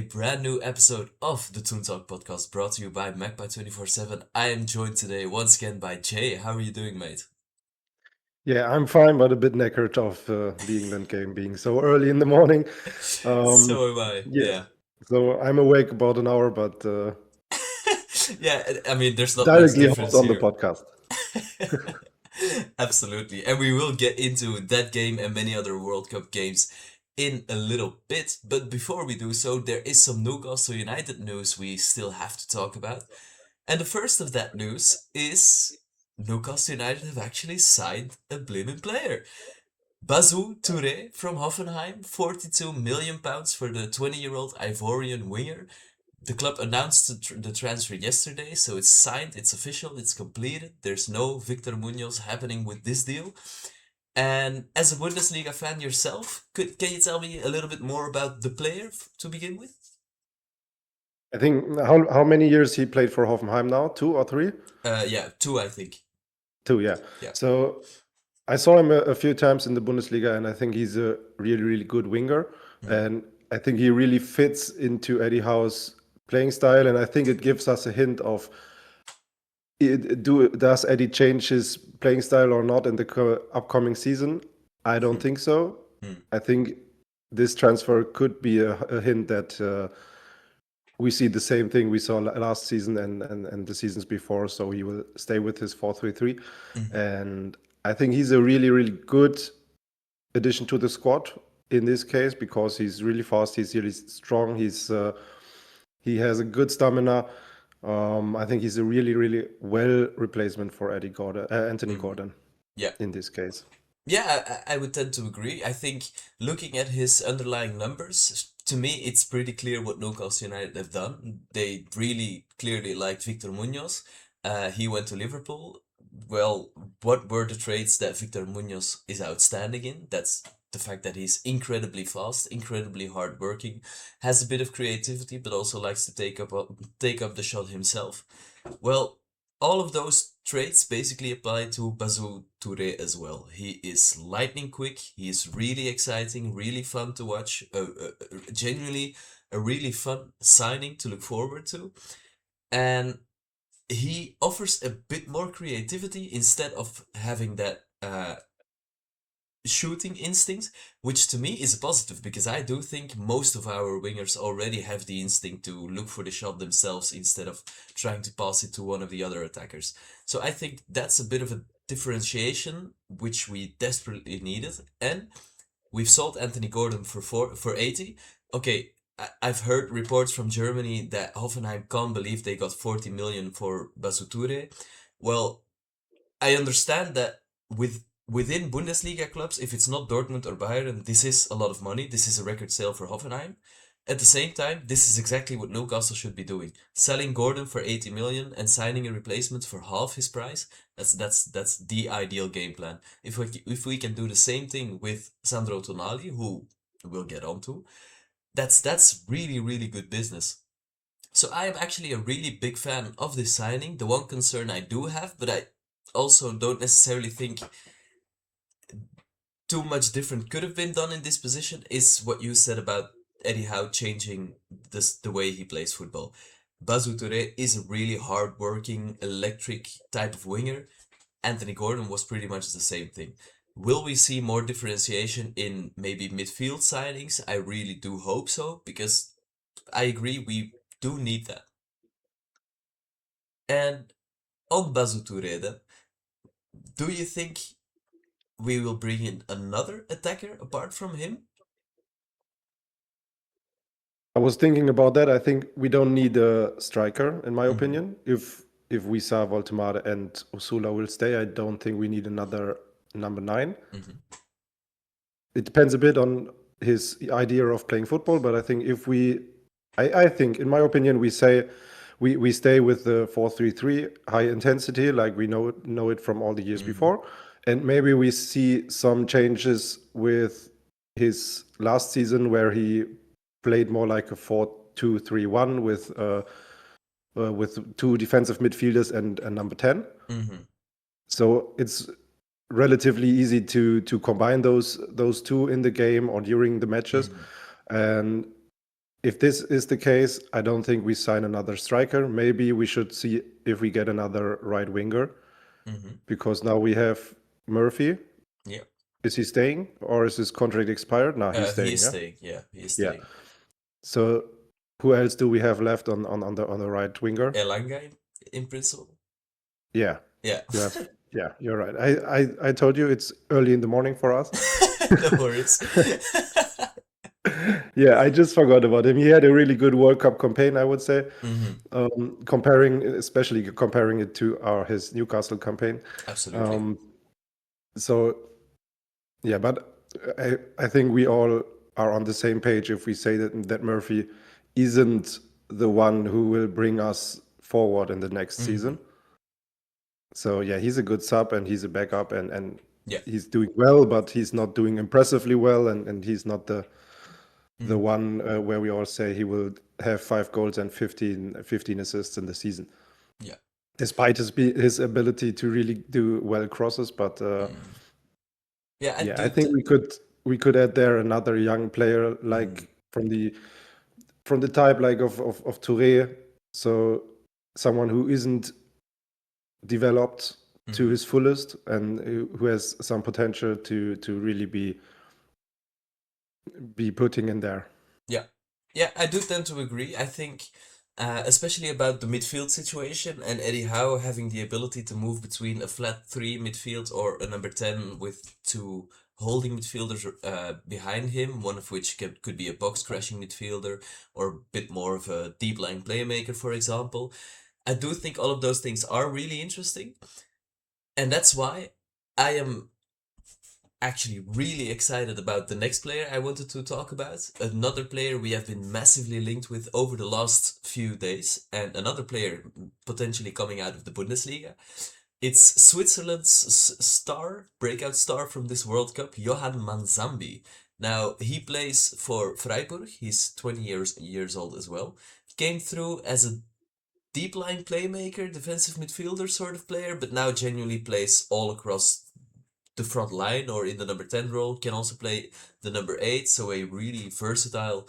brand new episode of the toonTALK podcast brought to you by Magpie 24/7. I am joined today once again by Jay. How are you doing, mate? Yeah, I'm fine, but a bit knackered of the England game being so early in the morning. Um, So am I, yeah, yeah. so I'm awake about an hour, but Yeah, I mean, there's not much directly hopped difference on the here. podcast. Absolutely. And we will get into that game and many other World Cup games in a little bit. But before we do so, there is some Newcastle United news we still have to talk about. And the first of that news is Newcastle United have actually signed a blimmin' player. Bazoumana Touré from Hoffenheim, £42 million for the 20-year-old Ivorian winger. The club announced the transfer yesterday, so it's signed, it's official, it's completed. There's no Victor Munoz happening with this deal. And as a Bundesliga fan yourself, can you tell me a little bit more about the player to begin with? I think how many years he played for Hoffenheim now? 2 or 3? Yeah, two, I think. 2, yeah. Yeah. So I saw him a few times in the Bundesliga, and I think he's a really, really good winger. Mm. And I think he really fits into Eddie Howe's playing style, and I think it gives us a hint of does Eddie change his playing style or not in the upcoming season? I don't think so. Mm. I think this transfer could be a hint that we see the same thing we saw last season and the seasons before. So he will stay with his 4-3-3, and I think he's a really, really good addition to the squad in this case because he's really fast, he's really strong, he has a good stamina. I think he's a really, really well replacement for Anthony Gordon Yeah. in this case. Yeah, I would tend to agree. I think looking at his underlying numbers, to me, it's pretty clear what Newcastle United have done. They really clearly liked Victor Munoz. He went to Liverpool. Well, what were the traits that Victor Munoz is outstanding in? That's the fact that he's incredibly fast, incredibly hardworking, has a bit of creativity, but also likes to take up the shot himself. Well, all of those traits basically apply to Bazoumana Touré as well. He is lightning quick, he is really exciting, really fun to watch, genuinely a really fun signing to look forward to. And he offers a bit more creativity instead of having that shooting instinct, which to me is a positive because I do think most of our wingers already have the instinct to look for the shot themselves instead of trying to pass it to one of the other attackers. So I think that's a bit of a differentiation which we desperately needed. And we've sold Anthony Gordon for 80. Okay, I've heard reports from Germany that Hoffenheim can't believe they got 40 million for Bazoumana Touré. Well, I understand that within Bundesliga clubs, if it's not Dortmund or Bayern, this is a lot of money. This is a record sale for Hoffenheim. At the same time, this is exactly what Newcastle should be doing: selling Gordon for 80 million and signing a replacement for half his price. That's the ideal game plan. If we can do the same thing with Sandro Tonali, who we'll get onto, that's really really good business. So I am actually a really big fan of this signing. The one concern I do have, but I also don't necessarily think too much different could have been done in this position, is what you said about Eddie Howe changing the way he plays football. Bazoumana Touré is a really hard-working, electric type of winger. Anthony Gordon was pretty much the same thing. Will we see more differentiation in maybe midfield signings? I really do hope so, because I agree we do need that. And on Bazoumana Touré then, do you think we will bring in another attacker apart from him? I was thinking about that. I think we don't need a striker, in my Mm-hmm. opinion. If we saw Voltemade and Ursula will stay, I don't think we need another number 9. Mm-hmm. It depends a bit on his idea of playing football, but I think I think, in my opinion, we stay with the 4-3-3 high intensity, like we know it from all the years Mm-hmm. before, and maybe we see some changes with his last season where he played more like a 4-2-3-1 with 2 defensive midfielders and number 10. Mm-hmm. So it's relatively easy to combine those 2 in the game or during the matches. Mm-hmm. And if this is the case, I don't think we sign another striker. Maybe we should see if we get another right winger, because now we have Murphy. Yeah. Is he staying or is his contract expired? No, he's He staying. is Yeah. staying. Yeah, he is Yeah. staying. So who else do we have left on the right winger? Elanga in principle. Yeah. Yeah. You have. Yeah, you're right. I told you it's early in the morning for us. No worries. Yeah, I just forgot about him. He had a really good World Cup campaign, I would say. Especially comparing it to his Newcastle campaign. Absolutely. So, yeah, but I think we all are on the same page if we say that Murphy isn't the one who will bring us forward in the next season. So yeah, he's a good sub and he's a backup and Yeah. he's doing well, but he's not doing impressively well, and he's not the one where we all say he will have 5 goals and 15 assists in the season. Yeah. Despite his ability to really do well crosses, but Yeah, I think we could add there another young player like from the type like of Toure, so someone who isn't developed to his fullest and who has some potential to really be putting in there. Yeah. Yeah, I do tend to agree. I think, especially about the midfield situation and Eddie Howe having the ability to move between a flat 3 midfield or a number 10 with 2 holding midfielders behind him, one of which could be a box crashing midfielder or a bit more of a deep line playmaker, for example. I do think all of those things are really interesting. And that's why I am actually really excited about the next player I wanted to talk about. Another player we have been massively linked with over the last few days, and another player potentially coming out of the Bundesliga. It's Switzerland's breakout star from this World Cup, Johan Manzambi. Now, he plays for Freiburg. He's 20 years old as well. Came through as a deep line playmaker, defensive midfielder sort of player, but now genuinely plays all across the front line or in the number 10 role, can also play the number 8, so a really versatile,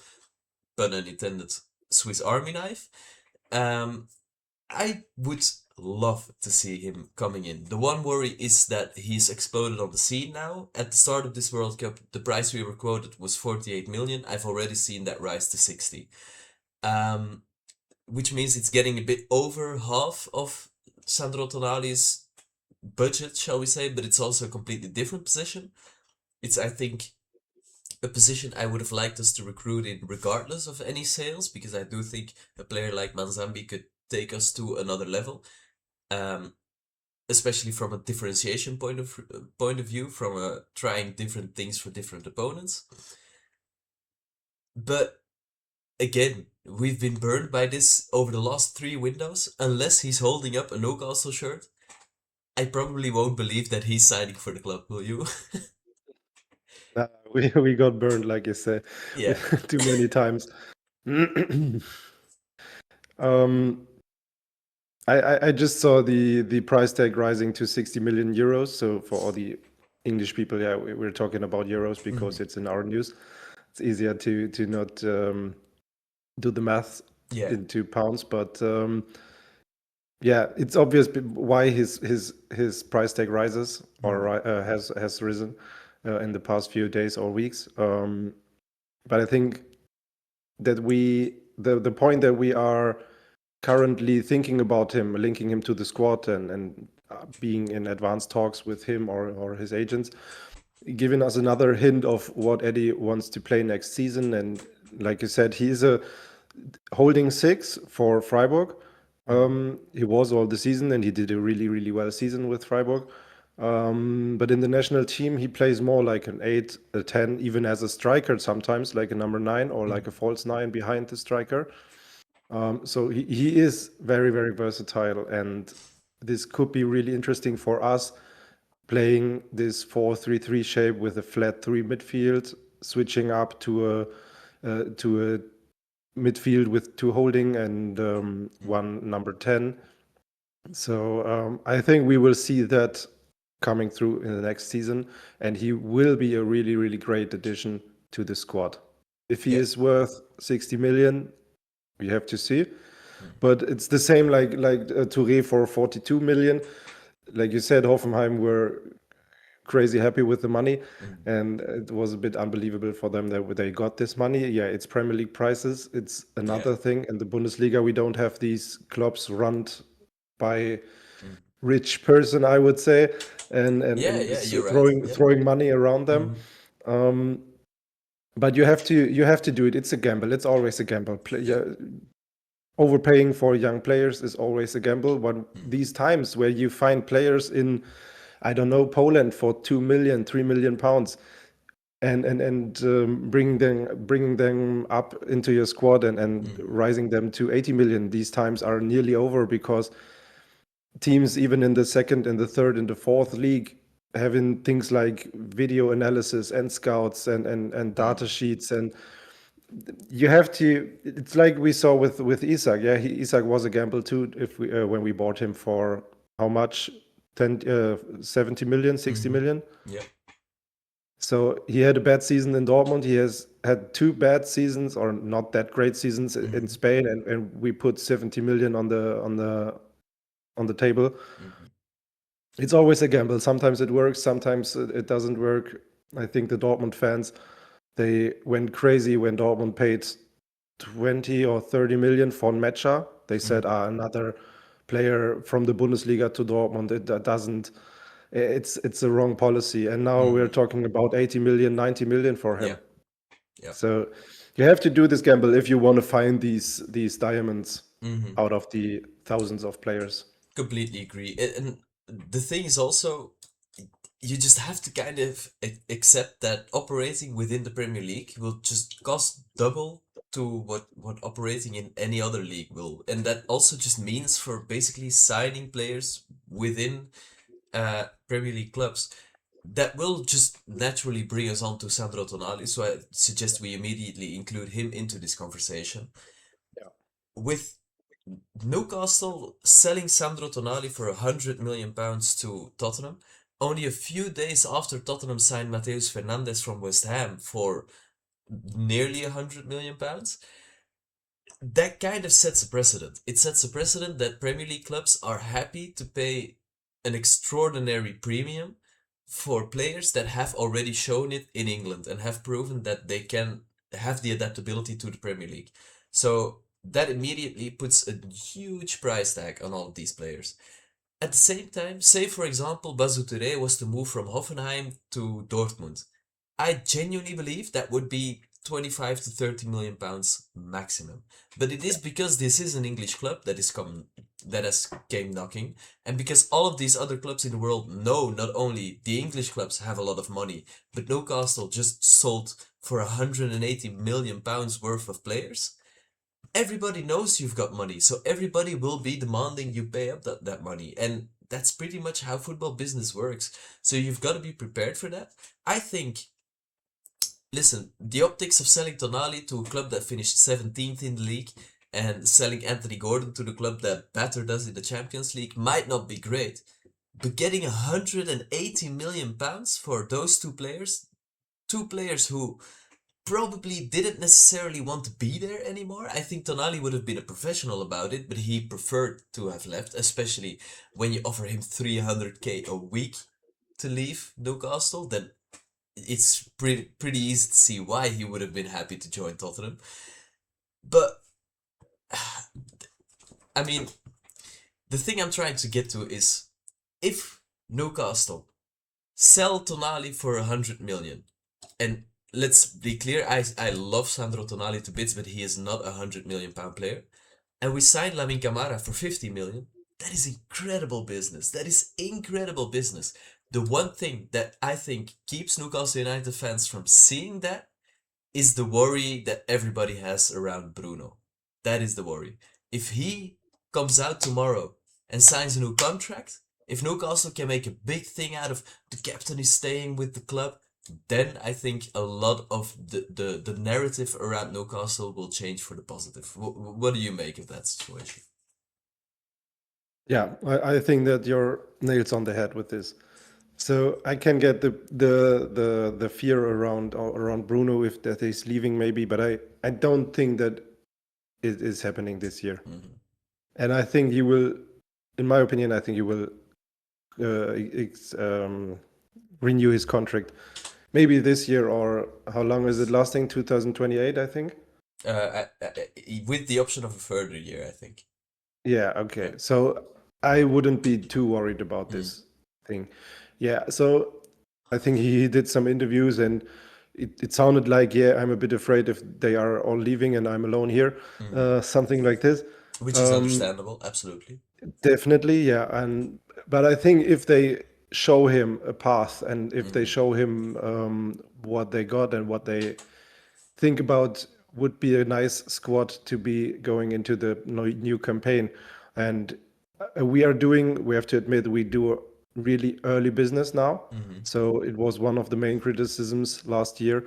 pun unintended, Swiss Army knife. I would love to see him coming in. The one worry is that he's exploded on the scene now. At the start of this World Cup, the price we were quoted was 48 million. I've already seen that rise to 60. Which means it's getting a bit over half of Sandro Tonali's budget, shall we say, but it's also a completely different position. It's, I think, a position I would have liked us to recruit in regardless of any sales, because I do think a player like Manzambi could take us to another level, especially from a differentiation point of view, from trying different things for different opponents. But again, we've been burned by this over the last 3 windows. Unless he's holding up a Newcastle shirt, I probably won't believe that he's signing for the club, will you? We got burned, like you said, Yeah. too many times. I just saw the price tag rising to 60 million euros. So for all the English people, yeah, we're talking about euros because it's in our news. It's easier to not do the math Yeah. into pounds, but yeah, it's obvious why his price tag rises or has risen in the past few days or weeks. But I think that the point that we are currently thinking about him, linking him to the squad and being in advanced talks with him or his agents, giving us another hint of what Eddie wants to play next season. And like you said, he's a holding 6 for Freiburg. He was all the season and he did a really, really well season with Freiburg. But in the national team, he plays more like an 8, a 10, even as a striker sometimes, like a number 9 or like a false 9 behind the striker. So he is very, very versatile, and this could be really interesting for us playing this 4-3-3 shape with a flat 3 midfield, switching up to a midfield with 2 holding and 1 number 10. So I think we will see that coming through in the next season, and he will be a really, really great addition to the squad. If he Yeah. is worth 60 million, we have to see. Mm. But it's the same like Touré for 42 million. Like you said, Hoffenheim were crazy happy with the money, Mm. and it was a bit unbelievable for them that they got this money. Yeah, it's Premier League prices. It's Yeah. another thing. In the Bundesliga, we don't have these clubs run by Mm. rich person, I would say, Yeah, and yeah, you're right. throwing Yeah. throwing money around them. Mm. Um, but you have to do it. It's a gamble. It's always a gamble. Yeah. Yeah, overpaying for young players is always a gamble. But Mm. these times where you find players in, I don't know, Poland for 2 million, 3 million pounds, and bringing them up into your squad and Mm. rising them to 80 million. These times are nearly over because teams, even in the second and the third and the fourth league, having things like video analysis and scouts and data Mm. sheets, and you have to. It's like we saw with Isak. Yeah, Isak was a gamble too. If we when we bought him for how much? 70 million, 60 Mm. million. Yeah. So he had a bad season in Dortmund. He has had two bad seasons or not that great seasons in Mm. Spain, and we put 70 million on the table. Mm. It's always a gamble. Sometimes it works, sometimes it doesn't work. I think the Dortmund fans, they went crazy when Dortmund paid 20 or 30 million for Mecha. They said, Mm. another player from the Bundesliga to Dortmund. It doesn't. It's a wrong policy. And now we're Mm. talking about 80 million, 90 million for Yeah. him. Yeah. So you have to do this gamble if you want to find these diamonds Mm. out of the thousands of players. Completely agree. And the thing is also, you just have to kind of accept that operating within the Premier League will just cost double to what operating in any other league will. And that also just means for basically signing players within Premier League clubs. That will just naturally bring us on to Sandro Tonali, so I suggest we immediately include him into this conversation. Yeah. With Newcastle selling Sandro Tonali for £100 million to Tottenham, only a few days after Tottenham signed Mateus Fernandes from West Ham for nearly £100 million, that kind of sets a precedent. It sets a precedent that Premier League clubs are happy to pay an extraordinary premium for players that have already shown it in England and have proven that they can have the adaptability to the Premier League. So that immediately puts a huge price tag on all of these players. At the same time, say for example, Bazoumana Touré was to move from Hoffenheim to Dortmund. I genuinely believe that would be 25 to 30 million pounds maximum. But it is because this is an English club that has came knocking, and because all of these other clubs in the world know not only the English clubs have a lot of money, but Newcastle just sold for 180 million pounds worth of players. Everybody knows you've got money, so everybody will be demanding you pay up that money. And that's pretty much how football business works. So you've got to be prepared for that. I think, listen, the optics of selling Tonali to a club that finished 17th in the league and selling Anthony Gordon to the club that battered us in the Champions League might not be great. But getting 180 million pounds for those two players who probably didn't necessarily want to be there anymore. I think Tonali would have been a professional about it, but he preferred to have left, especially when you offer him 300k a week to leave Newcastle. Then it's pretty easy to see why he would have been happy to join Tottenham. But I mean, the thing I'm trying to get to is, if Newcastle sell Tonali for 100 million, and let's be clear, I love Sandro Tonali to bits, but he is not a £100 million player. And we signed Lamin Camara for 50 million. That is incredible business. That is incredible business. The one thing that I think keeps Newcastle United fans from seeing that is the worry that everybody has around Bruno. That is the worry. If he comes out tomorrow and signs a new contract, if Newcastle can make a big thing out of the captain is staying with the club, then I think a lot of the narrative around Newcastle will change for the positive. What do you make of that situation? Yeah, I think that you're nails on the head with this. So I can get the fear around Bruno if that he's leaving maybe, but I don't think that it is happening this year. Mhm. And I think he will, in my opinion, I think he will renew his contract. Maybe this year, or how long is it lasting? 2028, I think. With the option of a further year, I think. Yeah, Yeah. okay. So I wouldn't be too worried about Mm. this thing. Yeah, so I think he did some interviews and it sounded like, yeah, I'm a bit afraid if they are all leaving and I'm alone here, Mhm. something like this. Which is Um, understandable, absolutely. Definitely, yeah. But I think if they show him a path and if they Mm-hmm. show him what they got and what they think about would be a nice squad to be going into the new campaign. And we have to admit, we do a really early business now. Mm-hmm. So it was one of the main criticisms last year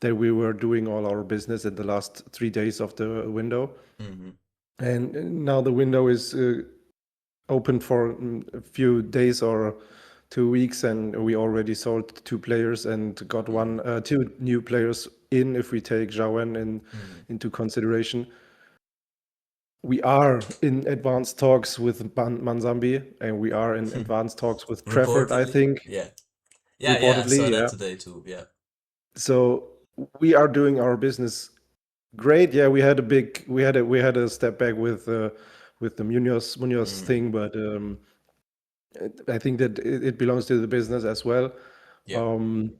that we were doing all our business in the last 3 days of the window. Mm-hmm. And now the window is open for a few days or 2 weeks, and we already sold two players and got Mm-hmm. two new players in. If we take Johan Mm-hmm. into consideration, we are in advanced talks with Manzambi, and we are in advanced talks with Trafford, I Reportedly, think, yeah. Yeah, I saw reportedly. that Yeah. today too. Yeah. So we are doing our business great. Yeah, we had a step back with the Munoz Mm-hmm. thing, but I think that it belongs to the business as well. Yeah. Um,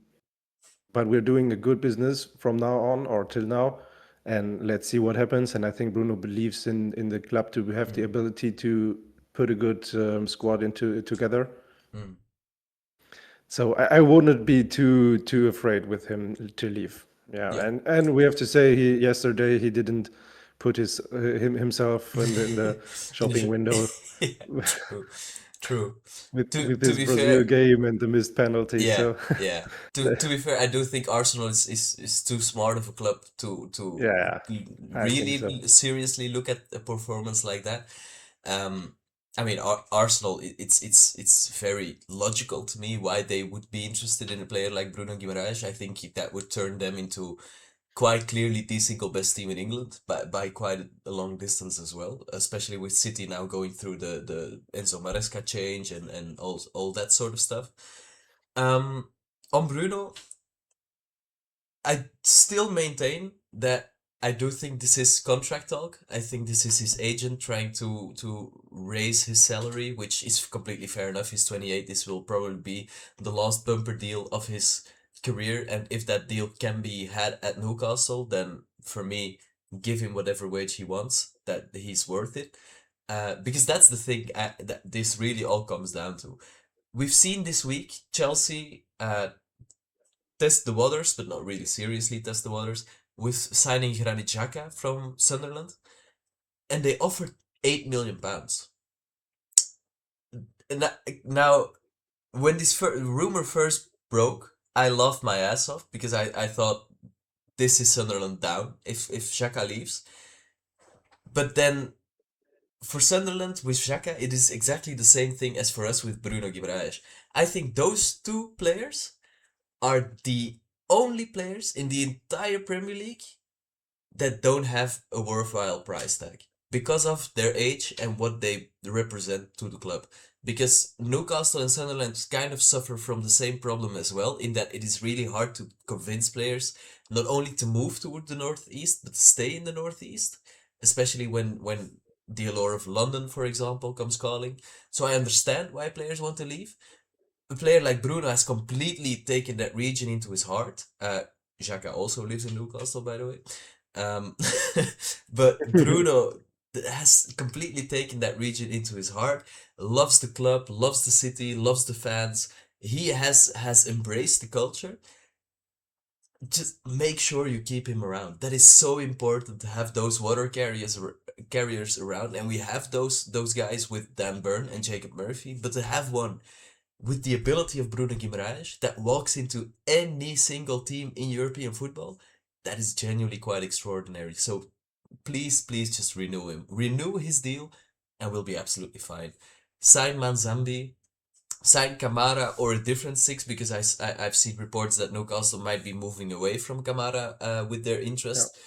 but we're doing a good business from now on or till now, and let's see what happens. And I think Bruno believes in the club to have the Mm-hmm. ability to put a good squad into together. Mm. So I wouldn't be too afraid with him to leave. Yeah, Yeah. and we have to say yesterday he didn't put himself in the In the shopping window yeah, true. True. with To his be Brazil fair, game and the missed penalty. yeah, So yeah. To be fair, I do think Arsenal is too smart of a club to yeah, I think so. seriously look at a performance like that. Um, I mean, Arsenal, it's very logical to me why they would be interested in a player like Bruno Guimaraes. I think that would turn them into quite clearly the single best team in England by quite a long distance as well, especially with City now going through the Enzo Maresca change and all that sort of stuff. Um, on Bruno, I still maintain that I do think this is contract talk. I think this is his agent trying to raise his salary, which is completely fair enough. He's 28. This will probably be the last bumper deal of his career, and if that deal can be had at Newcastle, then for me, give him whatever wage he wants. That he's worth it. Because that's the thing that this really all comes down to. We've seen this week Chelsea test the waters, but not really seriously test the waters, with signing Granit Xhaka from Sunderland, and they offered £8 million. And now, when this rumor first broke, I laughed my ass off because I thought this is Sunderland down if Xhaka leaves. But then for Sunderland with Xhaka, it is exactly the same thing as for us with Bruno Guimaraes. I think those two players are the only players in the entire Premier League that don't have a worthwhile price tag because of their age and what they represent to the club. Because Newcastle and Sunderland kind of suffer from the same problem as well, in that it is really hard to convince players not only to move toward the northeast but to stay in the northeast, especially when the allure of London, for example, comes calling. So I understand why players want to leave. A player like Bruno has completely taken that region into his heart. Xhaka also lives in Newcastle, by the way. Um, but Bruno has completely taken that region into his heart, loves the club, loves the city, loves the fans. He has embraced the culture. Just make sure you keep him around. That is so important to have those carriers around, and we have those guys with Dan Burn and Jacob Murphy. But to have one with the ability of Bruno Guimaraes that walks into any single team in European football, that is genuinely quite extraordinary. So please just renew him. Renew his deal and we'll be absolutely fine. Sign Manzambi. sign Kamara or a different six, because I've seen reports that Newcastle might be moving away from Kamara with their Yeah. interest.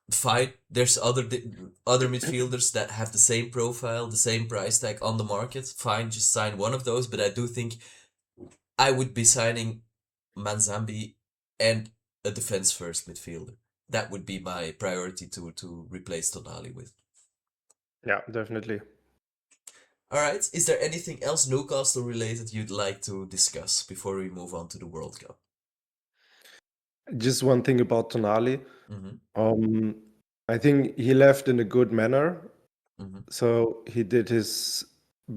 Fine, there's other midfielders that have the same profile, the same price tag on the market. Fine, just sign one of those. But I do think I would be signing Manzambi and a defense first midfielder. That would be my priority to replace Tonali with. Yeah, definitely. All right. Is there anything else Newcastle related you'd like to discuss before we move on to the World Cup? Just one thing about Tonali. Mm-hmm. Um, I think he left in a good manner. Mm-hmm. So he did his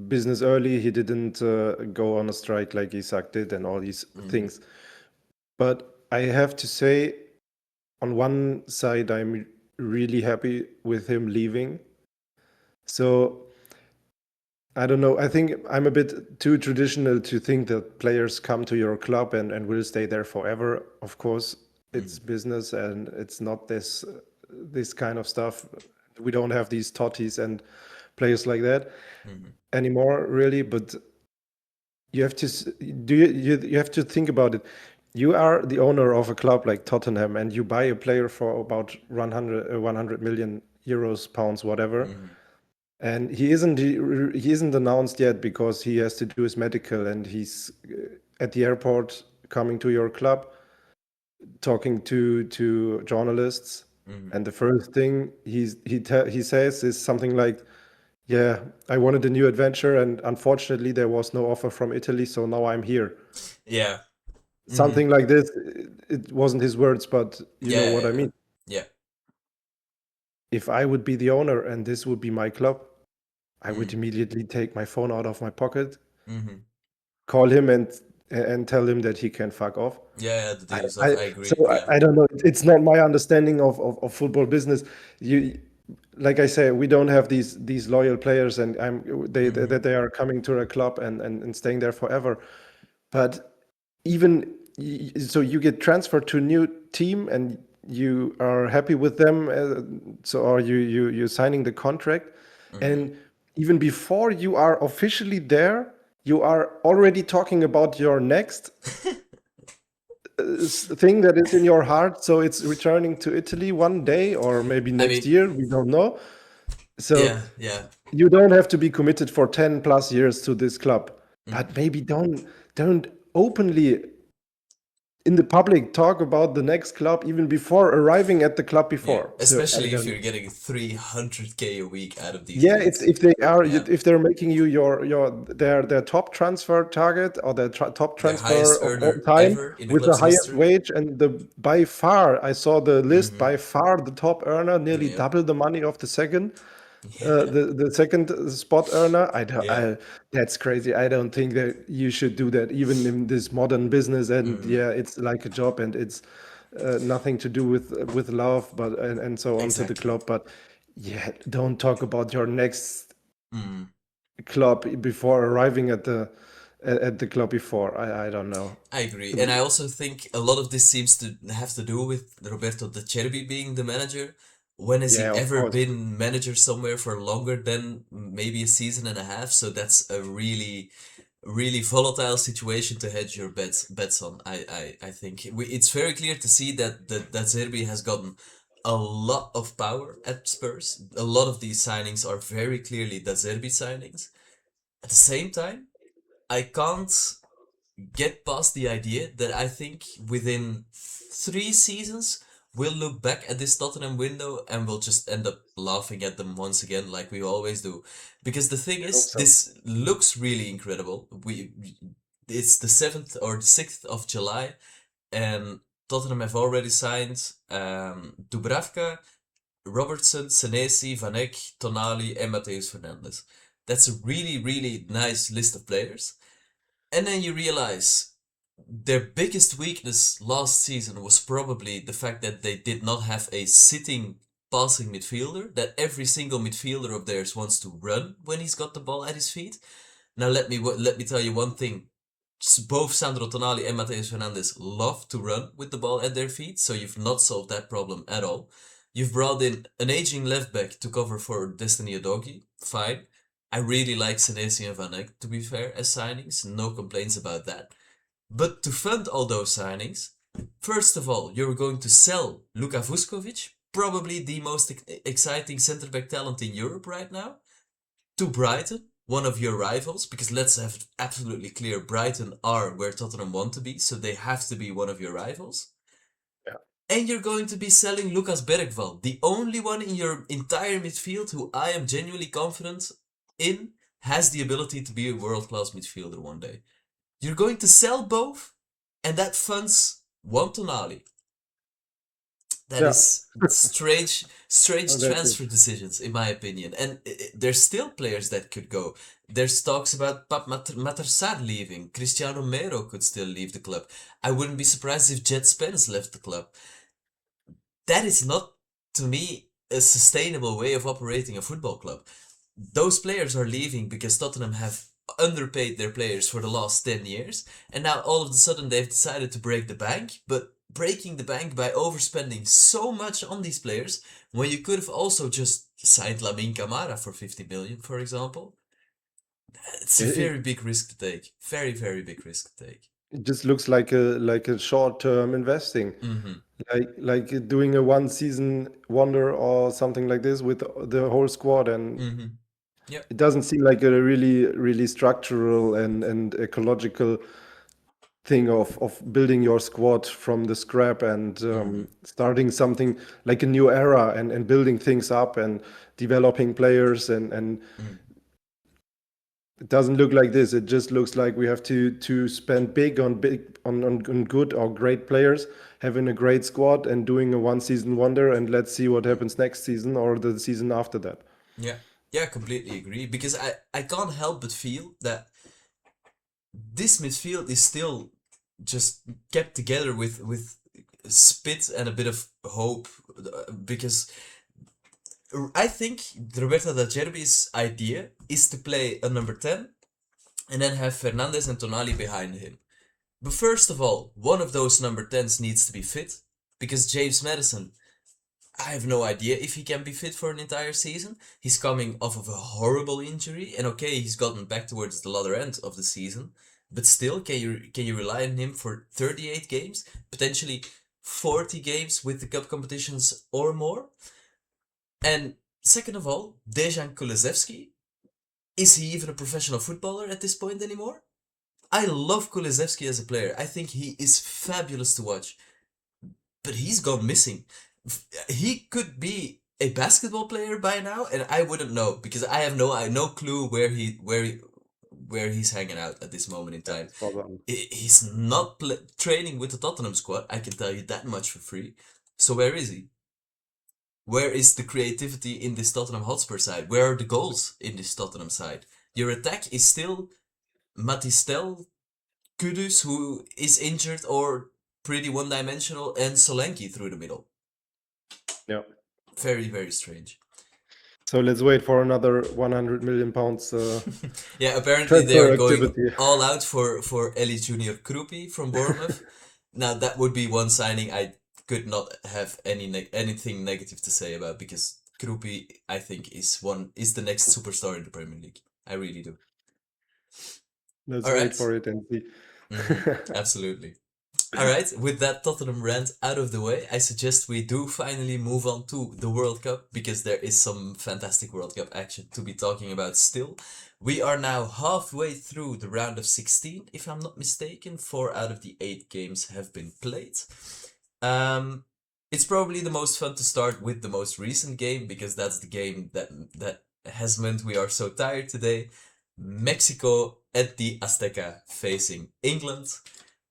business early. He didn't go on a strike like Isak did and all these Mm-hmm. things. But I have to say, on one side, I'm really happy with him leaving. So I don't know. I think I'm a bit too traditional to think that players come to your club and will stay there forever. Of course, it's Mm-hmm. business and it's not this kind of stuff. We don't have these Totties and players like that Mm-hmm. anymore, really. But you have to do you have to think about it. You are the owner of a club like Tottenham, and you buy a player for about 100 million euros, pounds, whatever. Mm-hmm. And he isn't announced yet because he has to do his medical, and he's at the airport coming to your club, talking to journalists. Mm-hmm. And the first thing he says is something like, "Yeah, I wanted a new adventure, and unfortunately there was no offer from Italy, so now I'm here." Yeah. Mm-hmm. Something like this. It wasn't his words, but you know Yeah. what I Yeah. mean. Yeah. If I would be the owner and this would be my club, I would Mm-hmm. immediately take my phone out of my pocket, Mm-hmm. call him and tell him that he can fuck off. Yeah. Yeah. The I, deal off. I I so agree. Yeah. I don't know. It's not my understanding of football business. You, like I say, we don't have these loyal players, and Mm-hmm. that they are coming to a club and staying there forever. But even so, you get transferred to a new team and you are happy with them. So, or you're signing the contract, Mm-hmm. and even before you are officially there, you are already talking about your next thing that is in your heart. So it's returning to Italy one day or maybe I next mean, year. We don't know. So yeah. Yeah. you don't have to be committed for 10 plus years to this club, Mm-hmm. but maybe don't openly in the public talk about the next club even before arriving at the club Yeah. before. So I Especially if don't. you're getting 300K a week out of these Yeah, dudes. if they are Yeah. if they're making you their top transfer target or their top The transfer highest of all earner time ever in the with the club's highest history. wage and the by far I saw the list Mm-hmm. by far the top earner nearly Yeah. double the money of the second Yeah. the second spot earner. Yeah. That's crazy. I don't think that you should do that even in this modern business. And Mm-hmm. yeah, it's like a job and it's nothing to do with love, but and so on to the Exactly. club. But yeah, don't talk about your next Mm. club before arriving at the club before. I don't know. I agree. And I also think a lot of this seems to have to do with Roberto De Zerbi being the manager. When has he Yeah, of ever course. been manager somewhere for longer than maybe a season and a half? So that's a really volatile situation to hedge your bets on. I think it's very clear to see that Zerbi has gotten a lot of power at Spurs. A lot of these signings are very clearly De Zerbi signings. At the same time, I can't get past the idea that I think within 3 seasons we'll look back at this Tottenham window and we'll just end up laughing at them once again like we always do. Because the thing I hope is, so. this looks really incredible. It's the 7th or the 6th of July and Tottenham have already signed Dubravka, Robertson, Senesi, Van Eyck, Tonali and Mateus Fernandes. That's a really nice list of players. And then you realize their biggest weakness last season was probably the fact that they did not have a sitting passing midfielder, that every single midfielder of theirs wants to run when he's got the ball at his feet. Now let me tell you one thing. Both Sandro Tonali and Mateus Fernandes love to run with the ball at their feet, so you've not solved that problem at all. You've brought in an aging left back to cover for Destiny Adogi, fine. I really like Senesi and Van Eyck, to be fair, as signings. No complaints about that. But to fund all those signings, first of all, you're going to sell Luka Vuskovic, probably the most exciting centre back talent in Europe right now, to Brighton, one of your rivals, because let's have absolutely clear, Brighton are where Tottenham want to be, so they have to be one of your rivals. Yeah. And you're going to be selling Lucas Bergvall, the only one in your entire midfield who I am genuinely confident in has the ability to be a world-class midfielder one day. You're going to sell both, and that funds one Tonali. That Yeah. is strange, Oh, strange that's it. transfer decisions, in my opinion. And there's still players that could go. There's talks about Pap Matarsar leaving. Cristiano Mero could still leave the club. I wouldn't be surprised if Jet Spence left the club. That is not, to me, a sustainable way of operating a football club. Those players are leaving because Tottenham have underpaid their players for the last 10 years, and now all of a sudden they've decided to break the bank, but breaking the bank by overspending so much on these players when you could have also just signed Lamine Camara for 50 million, for example. It's a It, very big risk to take. Very, very big risk to take. it just looks like a short-term investing, Mm-hmm. like doing a one-season wonder or something like this with the whole squad, and Mm-hmm. Yep. it doesn't seem like a really structural and ecological thing of building your squad from the scrap and Mm-hmm. starting something like a new era and building things up and developing players and Mm. it doesn't look like this. It just looks like we have to spend big on good or great players, having a great squad and doing a one season wonder, and let's see what happens next season or the season after that. Yeah. Yeah, completely agree. Because I can't help but feel that this midfield is still just kept together with spit and a bit of hope, because I think Roberto De Zerbi's idea is to play a number 10 and then have Fernandez and Tonali behind him. But first of all, one of those number 10s needs to be fit, because James Madison, I have no idea if he can be fit for an entire season. He's coming off of a horrible injury, and okay, he's gotten back towards the latter end of the season, but still, can you rely on him for 38 games, potentially 40 games with the cup competitions or more? And second of all, Dejan Kulusevski, is he even a professional footballer at this point anymore? I love Kulusevski as a player. I think he is fabulous to watch, but he's gone missing. He could be a basketball player by now, and I wouldn't know because I have no clue where he's hanging out at this moment in Yeah, time. spot on. He's not training with the Tottenham squad. I can tell you that much for free. So where is he? Where is the creativity in this Tottenham Hotspur side? Where are the goals in this Tottenham side? Your attack is still Matistel, Kudus, who is injured or pretty one-dimensional, and Solanke through the middle. Yeah. Very, very strange. So let's wait for another 100 million pounds Yeah, apparently they transfer are going activity. all out for Eli Junior Krupi from Bournemouth. Now that would be one signing I could not have anything negative to say about, because Krupi, I think, is the next superstar in the Premier League. I really do. Let's All wait right. for it and see. Absolutely. All right, with that Tottenham rant out of the way, I suggest we do finally move on to the World Cup, because there is some fantastic World Cup action to be talking about still. We are now halfway through the round of 16, if I'm not mistaken. 4 out of the 8 games have been played. Um, it's probably the most fun to start with the most recent game, because that's the game that has meant we are so tired today. Mexico at the Azteca facing England.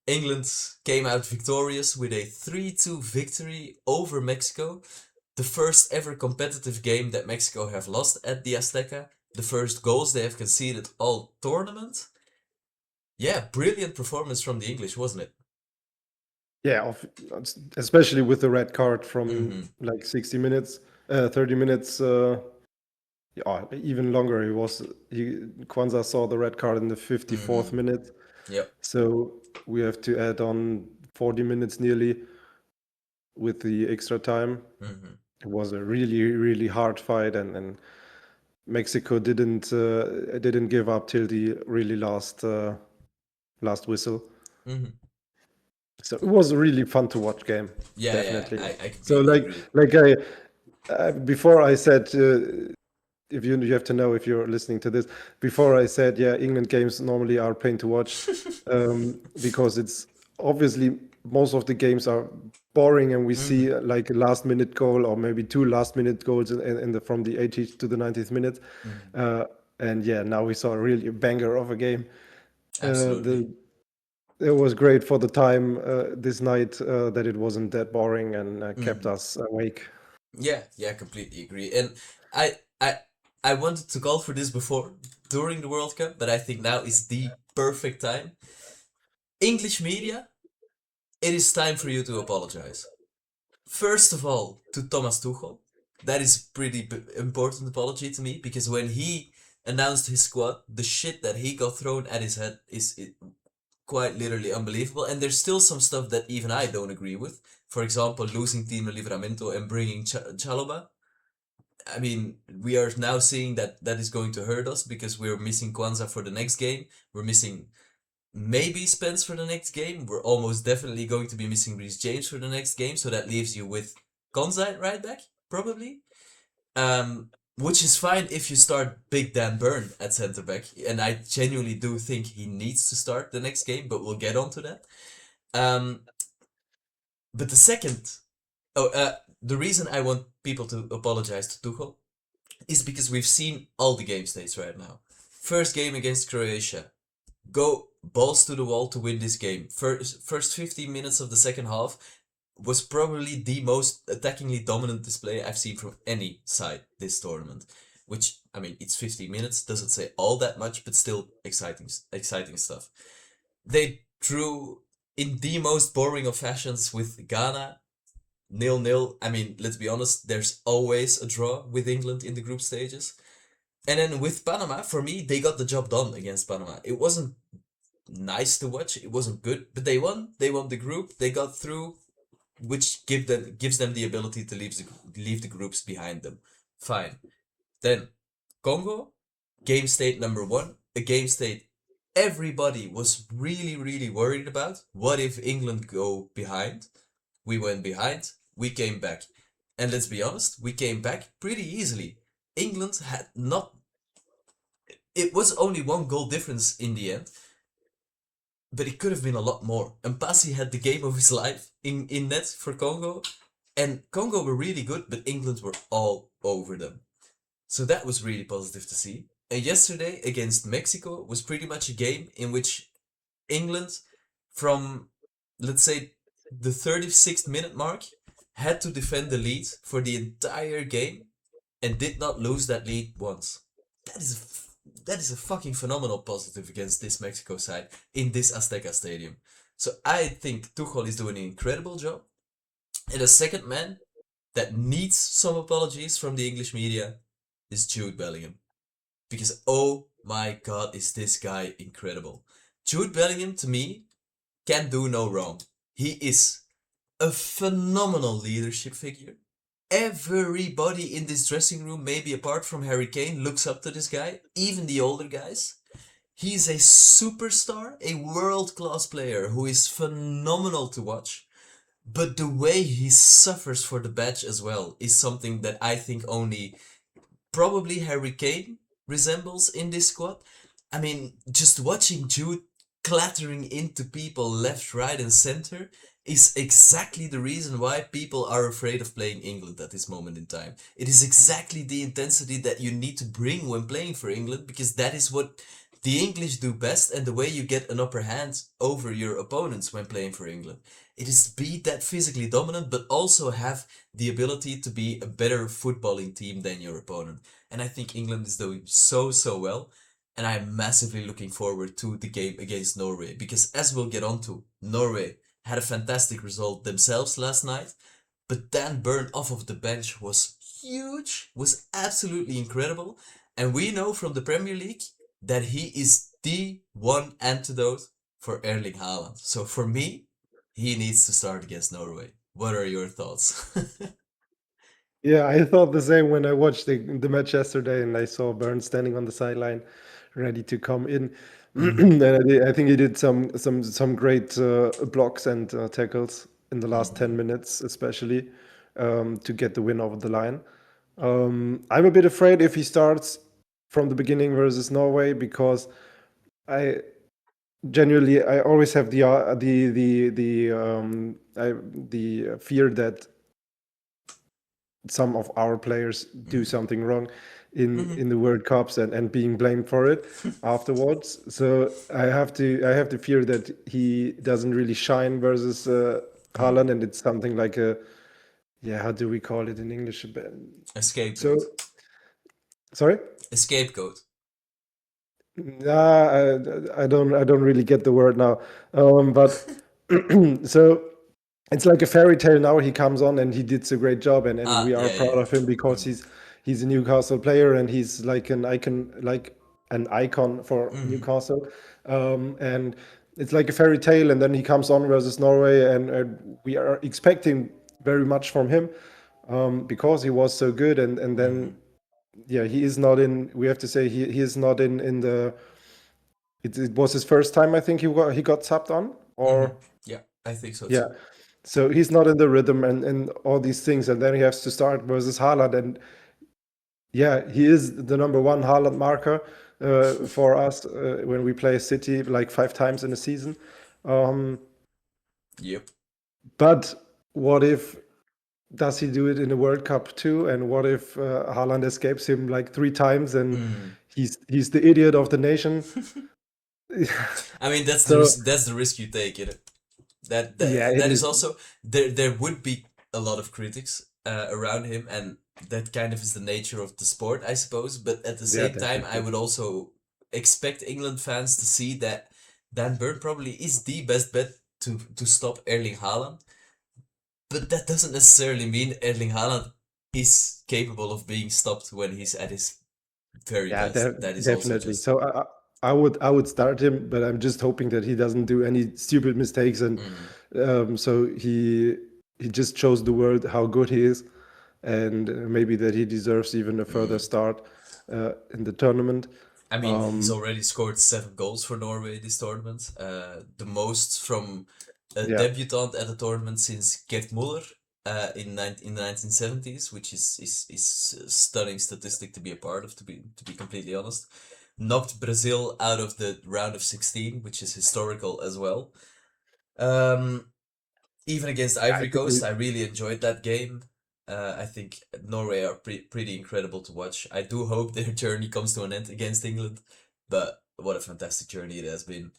England came out victorious with a 3-2 victory over Mexico. The first ever competitive game that Mexico have lost at the Azteca. The first goals they have conceded all tournament. Yeah, brilliant performance from the English, wasn't it? Yeah, especially with the red card from Mm-hmm. like 60 minutes, 30 minutes, yeah, even longer. Kwanzaa saw the red card in the 54th Mm-hmm. minute. Yep. So we have to add on 40 minutes nearly with the extra time. Mm-hmm. It was a really hard fight, and Mexico didn't give up till the really last whistle. Hmm. So it was a really fun to watch game, Yeah, yeah, definitely. I So completely agree. like I before I said if you have to know if you're listening to this. Before I said, yeah, England games normally are pain to watch because it's obviously most of the games are boring, and we Hmm. see like a last minute goal or maybe two last minute goals in the from the 80th to the 90th minute. Hmm. Uh, and yeah, now we saw a really banger of a game. Absolutely. The It was great for the time this night that it wasn't that boring and kept Hmm. us awake. Yeah, yeah, completely agree. And I, I, I wanted to call for this before during the World Cup, but I think now is the perfect time. English media, it is time for you to apologize. First of all, to Thomas Tuchel. That is pretty important apology to me because when he announced his squad, the shit that he got thrown at his head is quite literally unbelievable. And there's still some stuff that even I don't agree with. For example, losing Tino Livramento and bringing Chaloba. I mean, we are now seeing that that is going to hurt us because we're missing Kwanzaa for the next game. We're missing maybe Spence for the next game. We're almost definitely going to be missing Reece James for the next game. So that leaves you with Konza at right back, probably. Which is fine if you start Big Dan Burn at centre back. And I genuinely do think he needs to start the next game, but we'll get on to that. Um, but the second, oh, the reason I want people to apologize to Tuchel is because we've seen all the game states right now. First game against Croatia, go balls to the wall to win this game. First 15 minutes of the second half was probably the most attackingly dominant display I've seen from any side this tournament. Which, I mean, it's 15 minutes, doesn't say all that much, but still exciting stuff. They drew in the most boring of fashions with Ghana, 0-0. I mean, let's be honest, there's always a draw with England in the group stages. And then with Panama, for me, they got the job done against Panama. It wasn't nice to watch, it wasn't good, but they won. They won the group, they got through, which gives them the ability to leave the groups behind them. Fine. Then Congo, game state number one, a game state everybody was really, really worried about. What if England go behind? We went behind, we came back. And let's be honest, we came back pretty easily. England had not. It was only one goal difference in the end, but it could have been a lot more. And Pasi had the game of his life in net for Congo. And Congo were really good, but England were all over them. So that was really positive to see. And yesterday against Mexico was pretty much a game in which England, from let's say the 36th minute mark, had to defend the lead for the entire game and did not lose that lead once. That is that is a fucking phenomenal positive against this Mexico side in this Azteca Stadium. So I think Tuchel is doing an incredible job. And the second man that needs some apologies from the English media is Jude Bellingham. Because oh my god, is this guy incredible. Jude Bellingham, to me, can do no wrong. He is a phenomenal leadership figure. Everybody in this dressing room, maybe apart from Harry Kane, looks up to this guy, even the older guys. He's a superstar, a world class player who is phenomenal to watch. But the way he suffers for the badge as well is something that I think only probably Harry Kane resembles in this squad. I mean, just watching Jude clattering into people left, right, and center is exactly the reason why people are afraid of playing England at this moment in time. It is exactly the intensity that you need to bring when playing for England because that is what the English do best and the way you get an upper hand over your opponents when playing for England. It is to be that physically dominant but also have the ability to be a better footballing team than your opponent. And I think England is doing so well. And I'm massively looking forward to the game against Norway because, as we'll get on to, Norway had a fantastic result themselves last night. But Dan Burn off of the bench was huge, was absolutely incredible. And we know from the Premier League that he is the one antidote for Erling Haaland. So for me, he needs to start against Norway. What are your thoughts? Yeah, I thought the same when I watched the match yesterday and I saw Burns standing on the sideline, ready to come in. Mm-hmm. And I think he did some great blocks and tackles in the last Mm-hmm. 10 minutes, especially to get the win over the line. I'm a bit afraid if he starts from the beginning versus Norway because I genuinely I always have the fear that some of our players do Mm-hmm. something wrong Mm-hmm. in the World Cups and being blamed for it afterwards. So I have to fear that he doesn't really shine versus Haaland, and it's something like a, yeah, how do we call it in English? A So scapegoat. sorry. A scapegoat. I don't really get the word now. But so it's like a fairy tale now. He comes on and he did a great job, and Ah, we are yeah, yeah. proud of him because Mm-hmm. he's a Newcastle player and he's like an icon for Mm-hmm. Newcastle. And it's like a fairy tale, and then he comes on versus Norway, and we are expecting very much from him because he was so good, and Mm-hmm. then yeah, he is not in. We have to say he is not in the. It was his first time, I think he got subbed on, Mm-hmm. or Yeah, I think so yeah. too. So he's not in the rhythm and all these things, and then he has to start versus Haaland, and yeah, he is the number one Haaland marker for us when we play City like 5 times in a season. Um, Yep. but what if does he do it in the World Cup too? And what if Haaland escapes him like 3 times and Mm. he's the idiot of the nation? I mean, So that's the risk you take, you know. That yeah, that it that is is. also there would be a lot of critics around him, and that kind of is the nature of the sport, I suppose. But at the Yeah, same time, I definitely. would also expect England fans to see that Dan Burn probably is the best bet to stop Erling Haaland. But that doesn't necessarily mean Erling Haaland is capable of being stopped when he's at his very Yeah, best. That is also definitely. just. So I would start him, but I'm just hoping that he doesn't do any stupid mistakes, and Mm, so he just shows the world how good he is, and maybe that he deserves even a further mm. start in the tournament. I mean, he's Um, already scored 7 goals for Norway this tournament. The most from a yeah, debutant at a tournament since Gert Muller in the 1970s, which is a stunning statistic to be a part of. To be completely honest, knocked Brazil out of the round of 16, which is historical as well. Um, Even against yeah, I Ivory think Coast, I really enjoyed that game. I think Norway are pretty incredible to watch. I do hope their journey comes to an end against England, but what a fantastic journey it has been.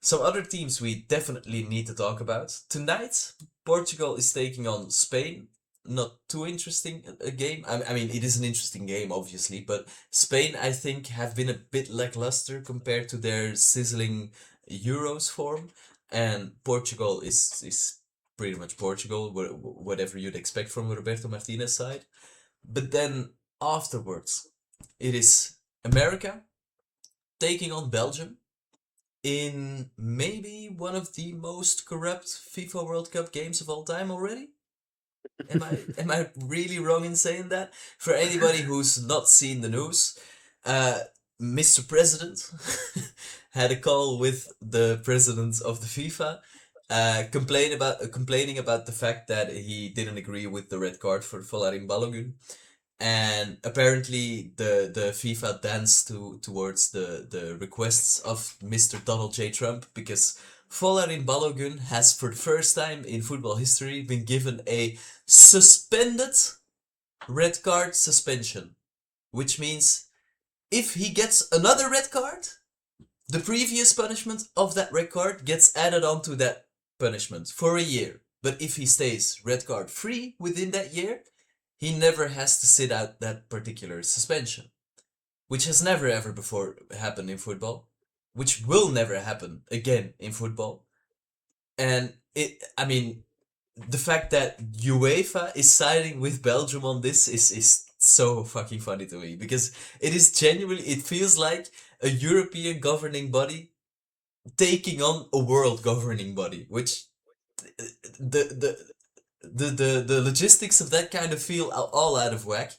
Some other teams we definitely need to talk about. Tonight, Portugal is taking on Spain. Not too interesting a game. I mean, it is an interesting game, obviously, but Spain, I think, have been a bit lackluster compared to their sizzling Euros form, and Portugal is pretty much Portugal, whatever you'd expect from Roberto Martinez side. But then afterwards, it is America taking on Belgium in maybe one of the most corrupt FIFA World Cup games of all time already. Am I really wrong in saying that? For anybody who's not seen the news, uh, Mr. President had a call with the president of the FIFA, complaining about the fact that he didn't agree with the red card for Folarin Balogun, and apparently the FIFA danced towards the requests of Mr. Donald J. Trump, because Folarin Balogun has for the first time in football history been given a suspended red card suspension, which means if he gets another red card, the previous punishment of that red card gets added onto that punishment for a year. But if he stays red card free within that year, he never has to sit out that particular suspension, which has never ever before happened in football, which will never happen again in football. And I mean, the fact that UEFA is siding with Belgium on this is so fucking funny to me, because it is genuinely, it feels like a European governing body taking on a world governing body, which the the logistics of that kind of feel all out of whack.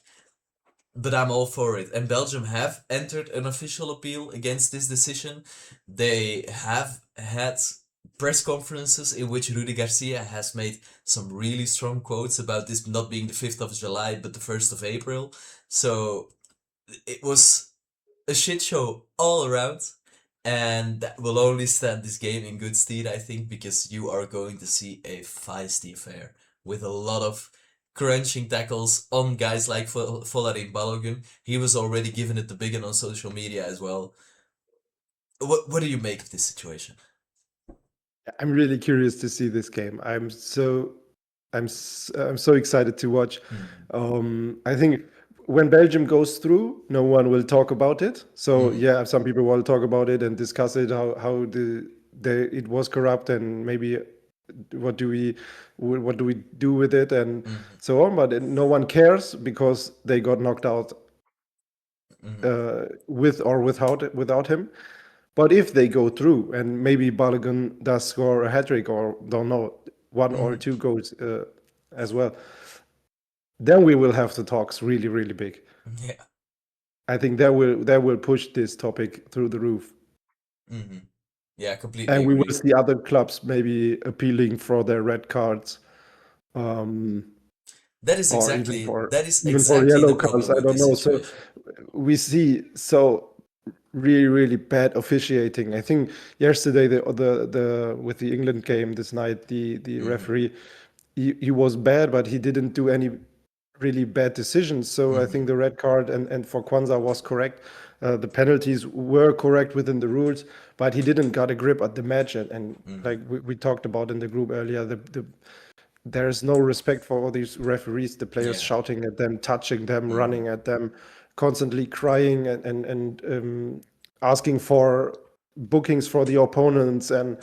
But I'm all for it. And Belgium have entered an official appeal against this decision. They have had press conferences in which Rudy Garcia has made some really strong quotes about this not being the 5th of July but the 1st of April. So it was a shit show all around. And that will only stand this game in good stead, I think, because you are going to see a feisty affair with a lot of crunching tackles on guys like Folarin Balogun. He was already given it the big one on social media as well. What do you make of this situation? I'm really curious to see this game. I'm so excited to watch. I think when Belgium goes through, no one will talk about it. So yeah, some people will talk about it and discuss it how it was corrupt and maybe what do we do with it and so on. But no one cares because they got knocked out with or without him. But if they go through and maybe Balogun does score a hat trick or don't know one or two goals as well, then we will have the talks really really big. Yeah. I think that will push this topic through the roof. Yeah, completely And we agree. will see other clubs maybe appealing for their red cards. That is Or exactly even for yellow the cards. problem I with don't this know. So situation. we see really really bad officiating. I think yesterday the with the England game this night the referee he was bad, but he didn't do any really bad decisions. So I think the red card and for Kwanzaa was correct. The penalties were correct within the rules, but he didn't got a grip at the match. And like we talked about in the group earlier, there's no respect for all these referees, the players Yeah. shouting at them, touching them, running at them, constantly crying and asking for bookings for the opponents and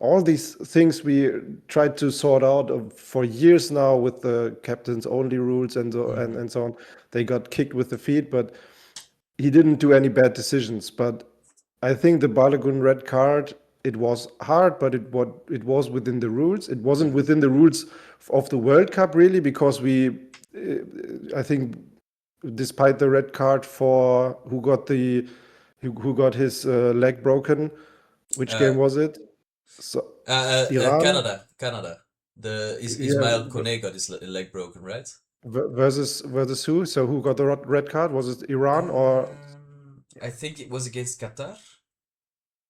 all these things we tried to sort out for years now with the captains only rules and so on. They got kicked with the feet, but he didn't do any bad decisions. But I think the Balogun red card, it was hard, but it was within the rules. It wasn't within the rules of the World Cup really, because I think, despite the red card for who got his leg broken, which game was it? So Iran, Canada. The yeah, Ismail Kone got his leg broken, right? versus who? So who got the red card? Was it Iran or I think it was against Qatar.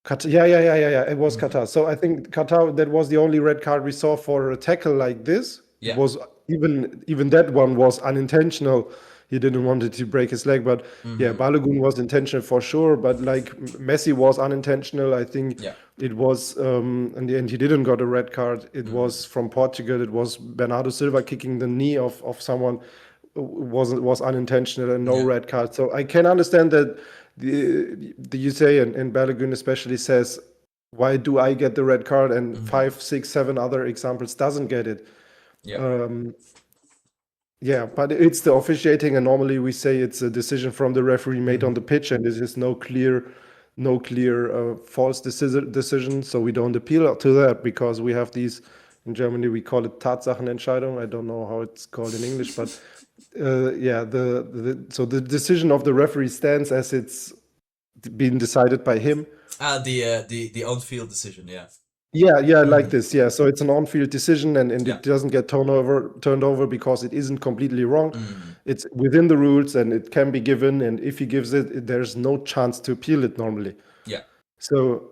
Qatar? Yeah. It was Qatar. So I think Qatar, that was the only red card we saw for a tackle like this. It Yeah. was even that one was unintentional. He didn't want it to break his leg, but yeah, Balogun was intentional for sure. But like Messi was unintentional. I think Yeah. it was in the end he didn't got a red card. It was from Portugal. It was Bernardo Silva kicking the knee of someone. Was unintentional and no Yeah. red card. So I can understand that the USA and Balogun especially says, why do I get the red card and 5, 6, 7 other examples doesn't get it? Yeah. Yeah, but it's the officiating, and normally we say it's a decision from the referee made on the pitch, and this is no clear false decision. So we don't appeal to that because we have these in Germany. We call it Tatsachenentscheidung. I don't know how it's called in English, but yeah, so the decision of the referee stands as it's been decided by him. The on-field decision. Yeah. Yeah, like this. Yeah, so it's an on-field decision, and Yeah. it doesn't get turned over because it isn't completely wrong. It's within the rules, and it can be given. And if he gives it, there's no chance to appeal it normally. Yeah. So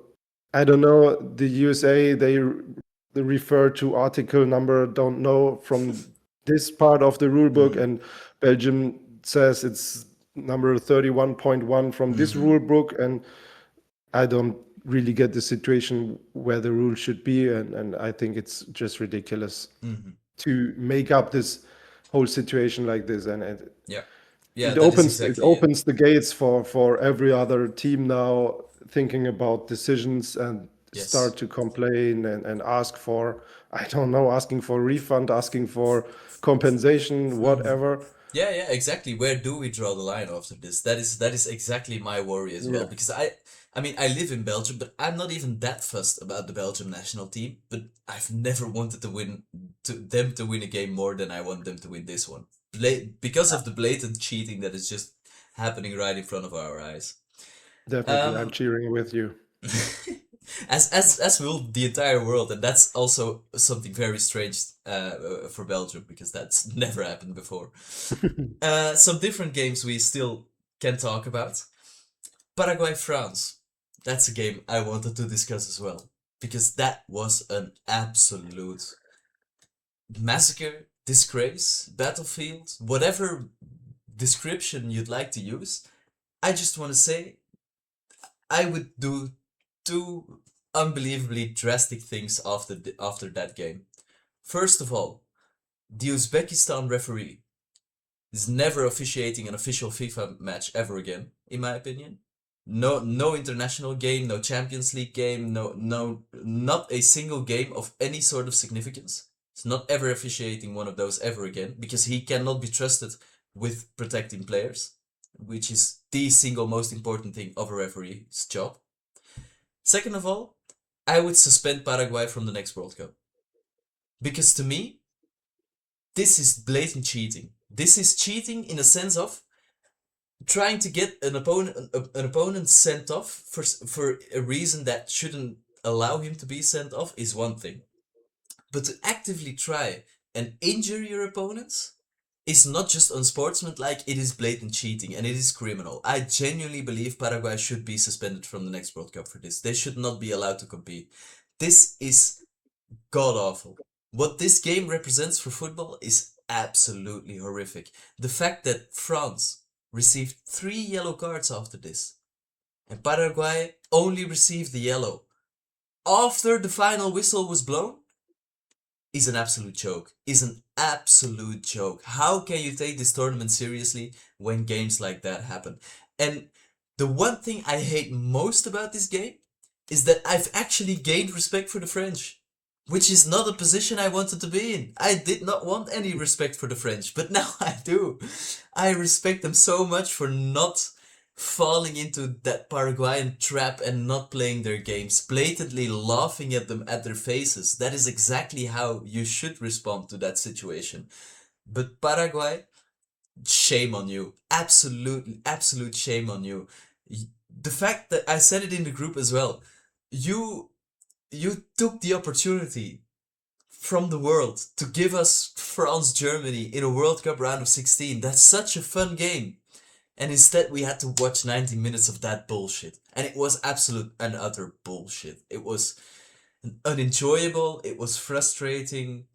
I don't know. The USA they refer to article number don't know from this part of the rule book, and Belgium says it's number 31.1 from this rule book, and I don't really get the situation where the rule should be, and I think it's just ridiculous to make up this whole situation like this, and Yeah. it That is it exactly it. opens the gates for every other team now thinking about decisions and Yes. start to complain and ask for, I don't know, asking for refund, asking for compensation, whatever. Yeah, exactly. Where do we draw the line after this? That is exactly my worry as well. Yeah. Because I mean, I live in Belgium, but I'm not even that fussed about the Belgium national team. But I've never wanted them to win a game more than I want them to win this one, because of the blatant cheating that is just happening right in front of our eyes. Definitely, I'm Um, cheering with you. as will the entire world, and that's also something very strange for Belgium because that's never happened before. Some different games we still can talk about. Paraguay France. That's a game I wanted to discuss as well because that was an absolute massacre, disgrace, battlefield, whatever description you'd like to use. I just want to say I would do two unbelievably drastic things after that game. First of all, the Uzbekistan referee is never officiating an official FIFA match ever again, in my opinion. No international game, no Champions League game, not a single game of any sort of significance. He's not ever officiating one of those ever again because he cannot be trusted with protecting players, which is the single most important thing of a referee's job. Second of all, I would suspend Paraguay from the next World Cup. Because to me, this is blatant cheating. This is cheating in a sense of trying to get an opponent sent off for a reason that shouldn't allow him to be sent off is one thing. But to actively try and injure your opponents is not just unsportsmanlike, it is blatant cheating and it is criminal. I genuinely believe Paraguay should be suspended from the next World Cup for this. They should not be allowed to compete. This is god awful. What this game represents for football is absolutely horrific. The fact that France received 3 yellow cards after this, and Paraguay only received the yellow after the final whistle was blown, is an absolute joke. Is an absolute joke. How can you take this tournament seriously when games like that happen? And the one thing I hate most about this game is that I've actually gained respect for the French, which is not a position I wanted to be in. I did not want any respect for the French, but now I do. I respect them so much for not falling into that Paraguayan trap and not playing their games, blatantly laughing at them at their faces. That is exactly how you should respond to that situation. But Paraguay, shame on you. Absolute shame on you. The fact that I said it in the group as well, you took the opportunity from the world to give us France Germany in a World Cup round of 16. That's such a fun game. And instead we had to watch 90 minutes of that bullshit. And it was absolute and utter bullshit. It was unenjoyable, it was frustrating.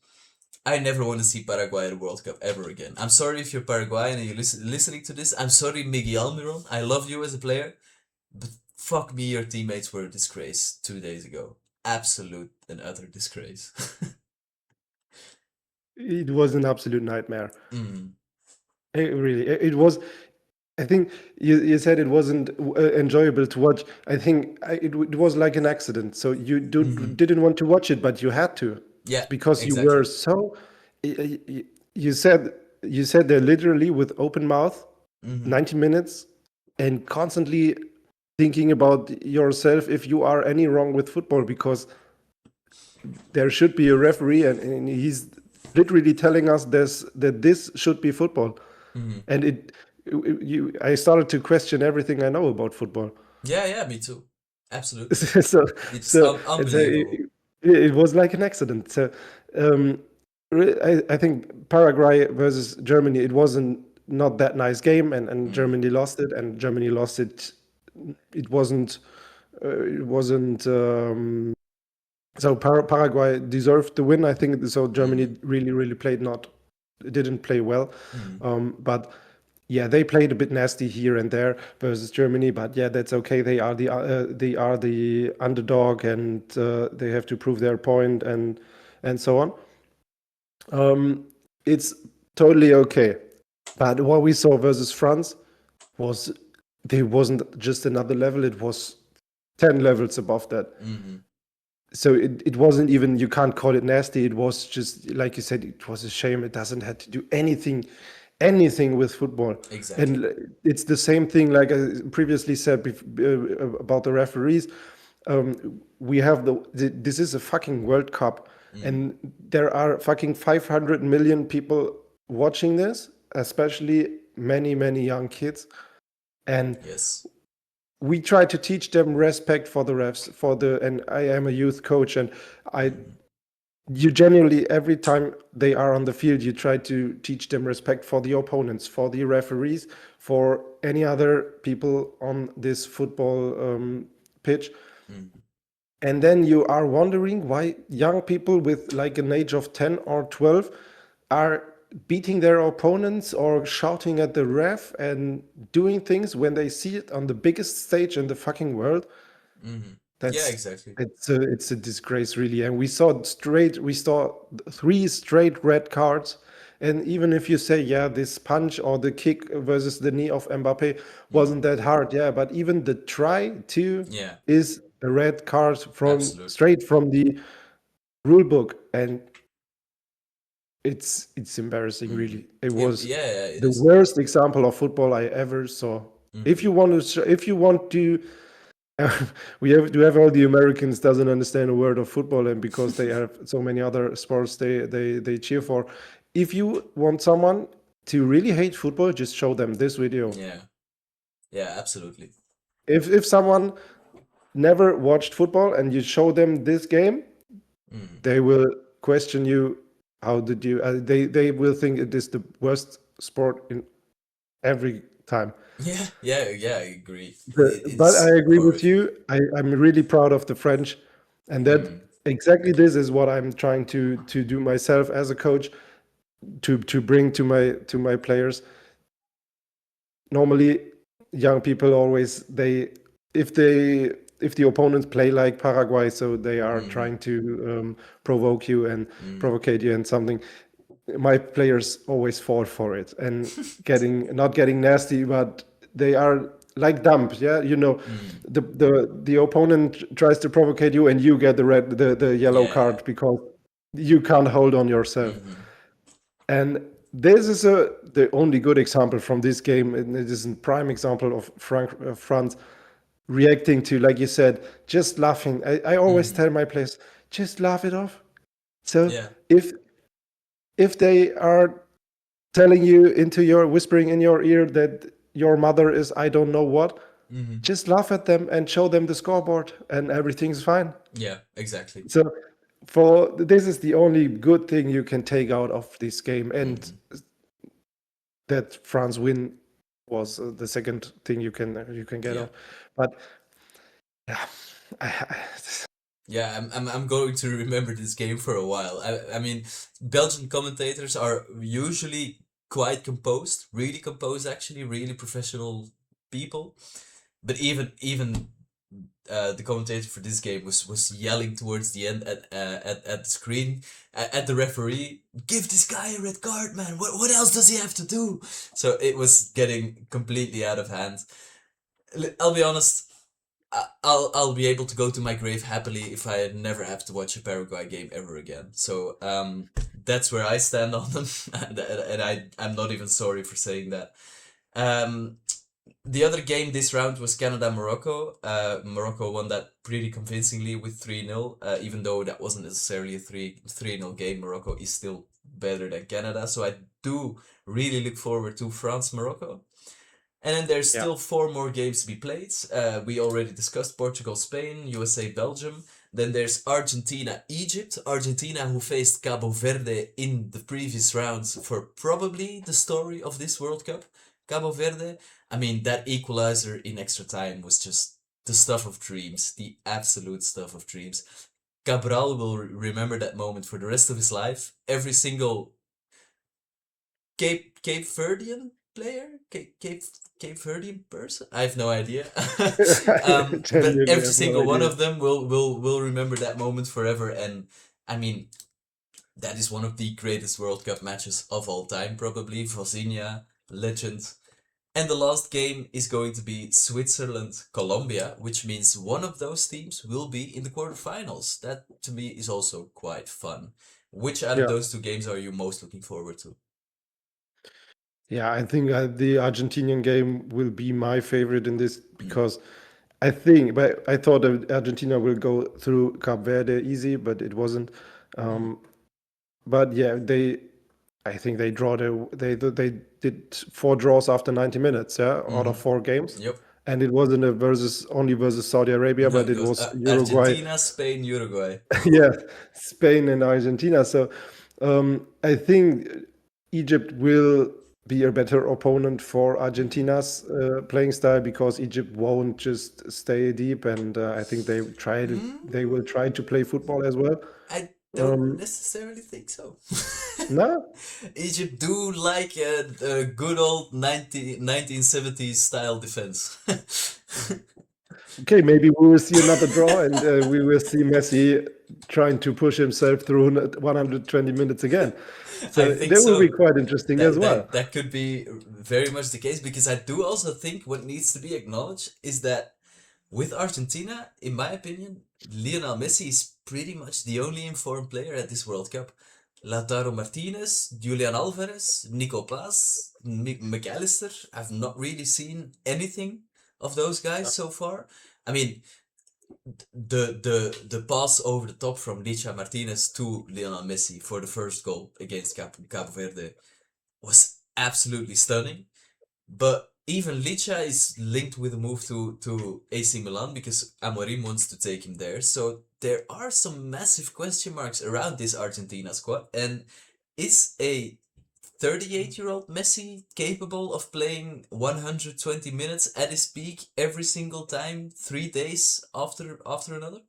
I never want to see Paraguay at a World Cup ever again. I'm sorry if you're Paraguayan and you're listening to this. I'm sorry, Miguel Almiron. I love you as a player. But fuck me, your teammates were a disgrace 2 days ago. Absolute and utter disgrace. It was an absolute nightmare. Mm. It was. I think you said it wasn't enjoyable to watch. I think it was like an accident. So you didn't want to watch it, but you had to. Yeah, Because you exactly. were so. You said there literally with open mouth, 90 minutes, and constantly thinking about yourself if you are any wrong with football, because there should be a referee, and he's literally telling us that this should be football. And I started to question everything I know about football. Yeah, me too. Absolutely. so It's so unbelievable. it was like an accident. So um, I think Paraguay versus Germany, it wasn't not that nice game, and Germany lost it, and Germany lost it. It wasn't. It wasn't. So Paraguay deserved the win, I think. So Germany really played not didn't play well, but yeah, they played a bit nasty here and there versus Germany. But yeah, that's okay. They are the underdog, and they have to prove their point, and so on. It's totally okay. But what we saw versus France was they wasn't just another level. It was 10 levels above that. So it wasn't even, you can't call it nasty. It was just, like you said, it was a shame. It doesn't have to do anything anything with football. Exactly. And it's the same thing like I previously said about the referees. We have this is a fucking World Cup, and there are fucking 500 million people watching this, especially many young kids. And Yes. we try to teach them respect for the refs, and I am a youth coach, and I you genuinely every time they are on the field you try to teach them respect for the opponents, for the referees, for any other people on this football pitch. And then you are wondering why young people with like an age of 10 or 12 are beating their opponents or shouting at the ref and doing things when they see it on the biggest stage in the fucking world. Yeah, That's exactly. it's a disgrace, really. And we saw 3 straight red cards. And even if you say, yeah, this punch or the kick versus the knee of Mbappe wasn't that hard, yeah, but even the try to Yeah, is a red card from absolutely. straight from the rule book, and it's embarrassing, really. It was Yeah, it the is. worst example of football I ever saw. If you want to we have all the Americans doesn't understand a word of football, and because they have so many other sports they cheer for. If you want someone to really hate football, just show them this video. Yeah, yeah, absolutely. If someone never watched football and you show them this game, they will question you. How did you? They will think it is the worst sport in every time. Yeah, I agree. But I It's agree with horrific. you. I'm really proud of the French, and that exactly this is what I'm trying to do myself as a coach, to bring to my players. Normally, young people always if they if the opponents play like Paraguay, so they are trying to provoke you and provocate you and something. My players always fall for it and not getting nasty, but they are like dump. Yeah, the opponent tries to provocate you and you get the yellow Yeah. card because you can't hold on yourself. And this is the only good example from this game, and it is a prime example of France reacting to, like you said, just laughing. I always tell my players, just laugh it off. So Yeah. if they are telling you into your whispering in your ear that your mother is I don't know what, just laugh at them and show them the scoreboard and everything's fine. Yeah, exactly. So for this is the only good thing you can take out of this game, and that France win was the second thing you can get Yeah. off. But yeah, I, Yeah, I'm going to remember this game for a while. I mean, Belgian commentators are usually quite composed, really composed actually, really professional people. But even the commentator for this game was yelling towards the end at the screen at the referee, give this guy a red card, man. What else does he have to do? So it was getting completely out of hand. I'll be honest. I'll be able to go to my grave happily if I never have to watch a Paraguay game ever again. So that's where I stand on them, and I'm not even sorry for saying that. Um, the other game this round was Canada Morocco. Morocco won that pretty convincingly with 3-0. Even though that wasn't necessarily a 3-0 game, Morocco is still better than Canada. So I do really look forward to France Morocco. And then there's yeah. still 4 more games to be played. We already discussed Portugal, Spain, USA, Belgium. Then there's Argentina, Egypt. Argentina, who faced Cabo Verde in the previous rounds for probably the story of this World Cup. Cabo Verde, I mean, that equalizer in extra time was just the stuff of dreams, the absolute stuff of dreams. Cabral will remember that moment for the rest of his life. Every single Cape Verdean player, Cape Verdean person. I have no idea. I But genuinely every have no single one idea. of them will remember that moment forever. And I mean, that is one of the greatest World Cup matches of all time, probably. Vozinha, legend. And the last game is going to be Switzerland-Colombia, which means one of those teams will be in the quarterfinals. That to me is also quite fun. Which out of Yeah. those 2 games are you most looking forward to? Yeah, I think the Argentinian game will be my favorite in this because but I thought that Argentina will go through Cape Verde easy, but it wasn't. Um, but yeah, I think they draw they did 4 draws after 90 minutes, yeah, out of 4 games, Yep. and it wasn't a versus Saudi Arabia, No, but it it was was Uruguay, Argentina, Spain, Uruguay. yeah, Spain and Argentina. So I think Egypt will be a better opponent for Argentina's playing style because Egypt won't just stay deep, and I think they will try to play football as well. I don't Um, necessarily think so. no, Egypt do like a good old 1970s style defense. okay, maybe we will see another draw, and we will see Messi trying to push himself through 120 minutes again. I So think that will be so. quite interesting as well. That could be very much the case because I do also think what needs to be acknowledged is that with Argentina, in my opinion, Lionel Messi is pretty much the only informed player at this World Cup. Lautaro Martinez, Julian Alvarez, Nico Paz, McAllister. I've not really seen anything of those guys so far. I mean, the pass over the top from Licha Martinez to Lionel Messi for the first goal against Cabo Verde was absolutely stunning. But even Licha is linked with a move to AC Milan because Amorim wants to take him there. So there are some massive question marks around this Argentina squad. And is a 38-year-old Messi capable of playing 120 minutes at his peak every single time, 3 days after another?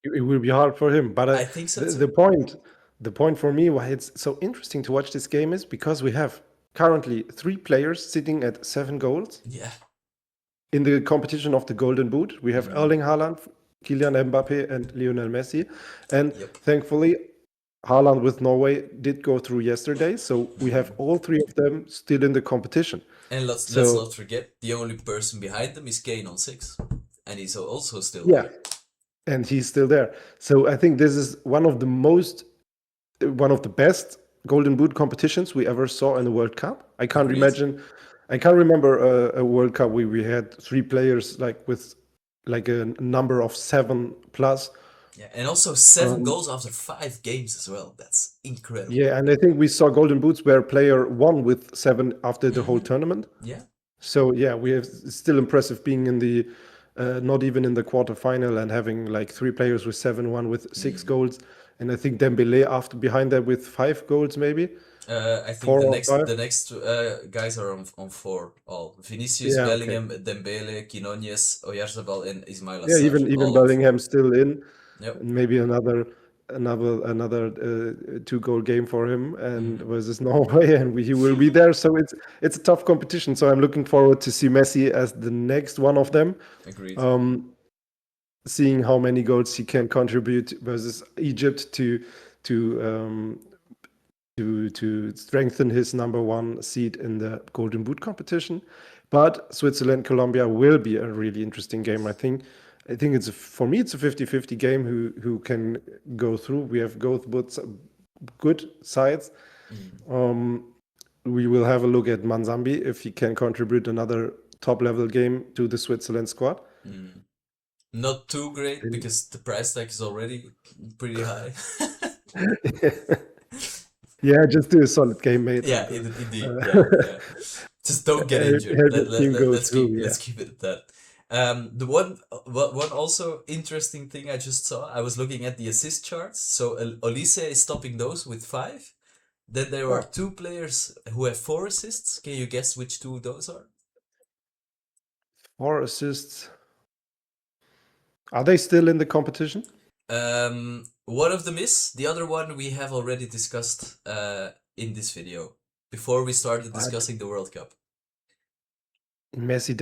It will be hard for him. But I think so the, too. the point, the point for me why it's so interesting to watch this game is because we have currently 3 players sitting at 7 goals Yeah. in the competition of the Golden Boot. We have Erling Haaland, Kylian Mbappe, and Lionel Messi. And Yep. thankfully, Haaland with Norway did go through yesterday, so we have all 3 of them still in the competition. And let's So not forget the only person behind them is Kane on 6, and he's also still yeah, there. and he's still there. So I think this is one of the best Golden Boot competitions we ever saw in the World Cup. Agreed. I can't remember a World Cup where we had 3 players like with like a number of 7+. Yeah, and also 7 Um, goals after 5 games as well. That's incredible. yeah, and I think we saw Golden Boots where a player won with 7 after the whole tournament. Yeah. So yeah, we have it's still impressive being in the not even in the quarterfinal and having like 3 players with 7, one with 6 goals, and I think Dembele after behind that with 5 goals maybe I think 4 or 5. the next guys are on 4 all. Vinicius, Yeah, okay. Bellingham, Dembele, Quinones, Oyarzabal, and Ismail Yeah, Assar, even all on 4. Bellingham still in, Yep. and maybe another 2 goal game for him and versus Norway, and he will be there. So it's a tough competition. So I'm looking forward to see Messi as the next one of them. Agreed. Seeing how many goals he can contribute versus Egypt to strengthen his number 1 seed in the Golden Boot competition. But Switzerland Colombia will be a really interesting game. I think for me it's a 50-50 game who can go through. We have both good sides. We will have a look at Manzambi if he can contribute another top level game to the Switzerland squad. Not too great because the price tag is already pretty high. Yeah, just do a solid game, mate. Yeah, and, indeed. Yeah. Just don't get injured. have your team go Let's through. let's keep it at that. The one also interesting thing I just saw, I was looking at the assist charts. So Olise is topping those with 5. Then there are 2 players who have 4 assists. Can you guess which 2 those are? 4 assists. Are they still in the competition? One of them is. The other one we have already discussed in this video before we started discussing the World Cup. Messi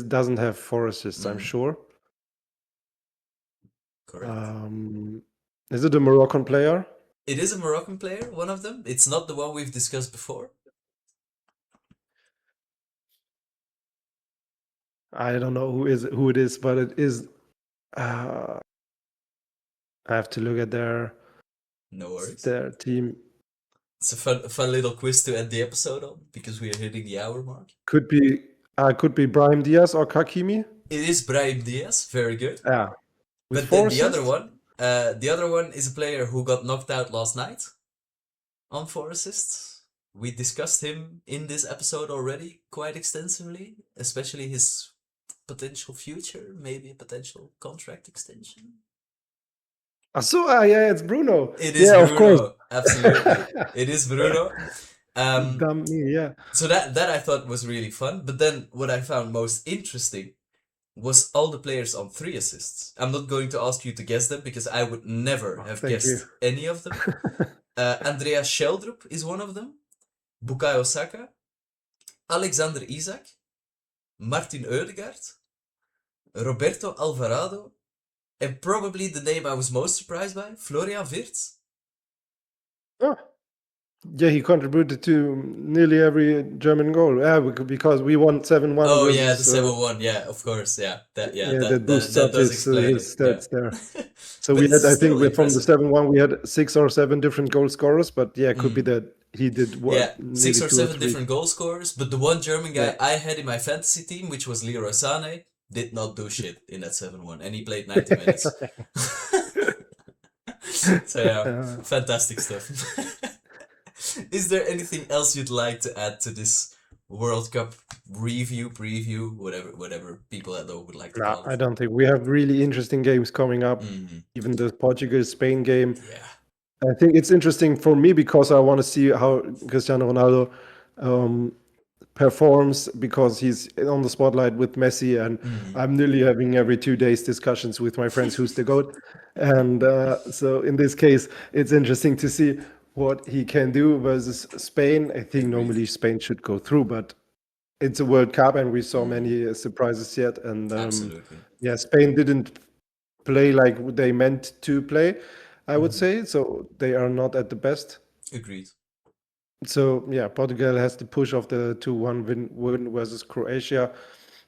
doesn't have 4 assists, I'm sure. Correct. Is it a Moroccan player? It is a Moroccan player, one of them. It's not the one we've discussed before. I don't know who it is, but it is. I have to look at No worries. their team. It's a fun little quiz to end the episode on because we are hitting the hour mark. Could be Brahim Diaz or Hakimi. It is Brahim Diaz, very good. Yeah, with But 4 then assists. the other one is a player who got knocked out last night on 4 assists. We discussed him in this episode already quite extensively, especially his potential future, maybe a potential contract extension. So yeah, it's Bruno. It is yeah, Bruno, of course. absolutely. It is Bruno. Dumb me, yeah. So that I thought was really fun. But then what I found most interesting was all the players on 3 assists. I'm not going to ask you to guess them because I would never have Thank guessed any of them. Andreas Sheldrup is one of them. Bukayo Saka. Alexander Isak. Martin Ødegaard. Roberto Alvarado. And probably the name I was most surprised by, Florian Wirtz. Oh. Yeah, he contributed to nearly every German goal. Yeah, because we won 7-1. Oh yeah, the 7-1. Yeah, of course. Yeah, that boosts that up does his explain it. stats Yeah. there. So But we had, I still think, from the impressive. 7-1, we had 6 or 7 different goal scorers. But yeah, it could be that he did Yeah, nearly 6 or 2 7 3. different goal scorers. But the one German guy Yeah. I had in my fantasy team, which was Leroy Sané, did not do shit in that 7-1, and he played 90 minutes. So yeah, fantastic stuff. Is there anything else you'd like to add to this World Cup preview, whatever people at home would like to call it? I don't think we have really interesting games coming up. Even the Portugal-Spain game. Yeah. I think it's interesting for me because I want to see how Cristiano Ronaldo performs because he's on the spotlight with Messi, and I'm nearly having every 2 days discussions with my friends who's the GOAT. And so in this case, it's interesting to see what he can do versus Spain. I think normally Spain should go through, but it's a World Cup and we saw many surprises yet. And Absolutely. yeah, Spain didn't play like they meant to play, I would say. So they are not at the best. Agreed. So yeah, Portugal has the push of the 2-1 win versus Croatia.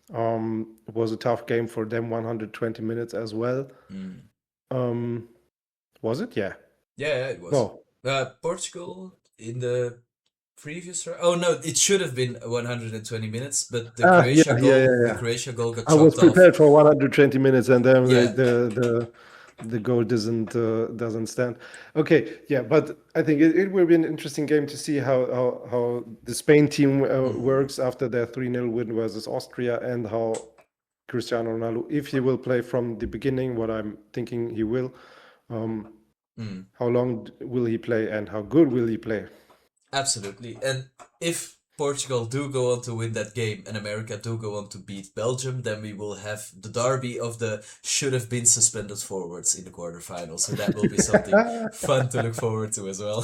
It was a tough game for them, 120 minutes as well. Was it? Yeah. Yeah, it was. No. Portugal in the previous round. Oh no, it should have been 120 minutes, but the Croatia goal, the Croatia goal got chopped off. I was prepared for 120 minutes, and then Yeah. the goal doesn't stand. Okay, yeah, but I think it will be an interesting game to see how the Spain team works after their 3-0 win versus Austria, and how Cristiano Ronaldo, if he will play from the beginning, what I'm thinking he will, how long will he play and how good will he play? Absolutely. And if Portugal do go on to win that game and America do go on to beat Belgium, then we will have the derby of the should have been suspended forwards in the quarterfinals. So that will be something fun to look forward to as well.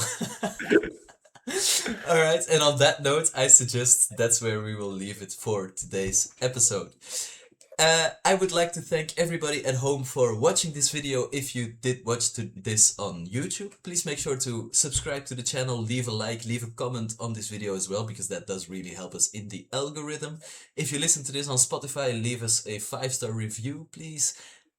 All right. And on that note, I suggest that's where we will leave it for today's episode. I would like to thank everybody at home for watching this video. If you did watch this on YouTube, please make sure to subscribe to the channel, leave a like, leave a comment on this video as well, because that does really help us in the algorithm. If you listen to this on Spotify, leave us a 5-star review, please.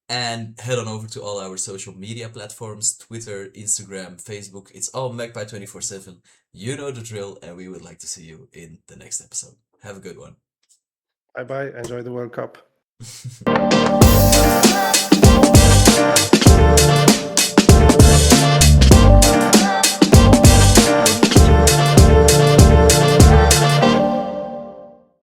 And head on over to all our social media platforms, Twitter, Instagram, Facebook. It's all Magpie 24/7. You know the drill, and we would like to see you in the next episode. Have a good one. Bye-bye. Enjoy the World Cup.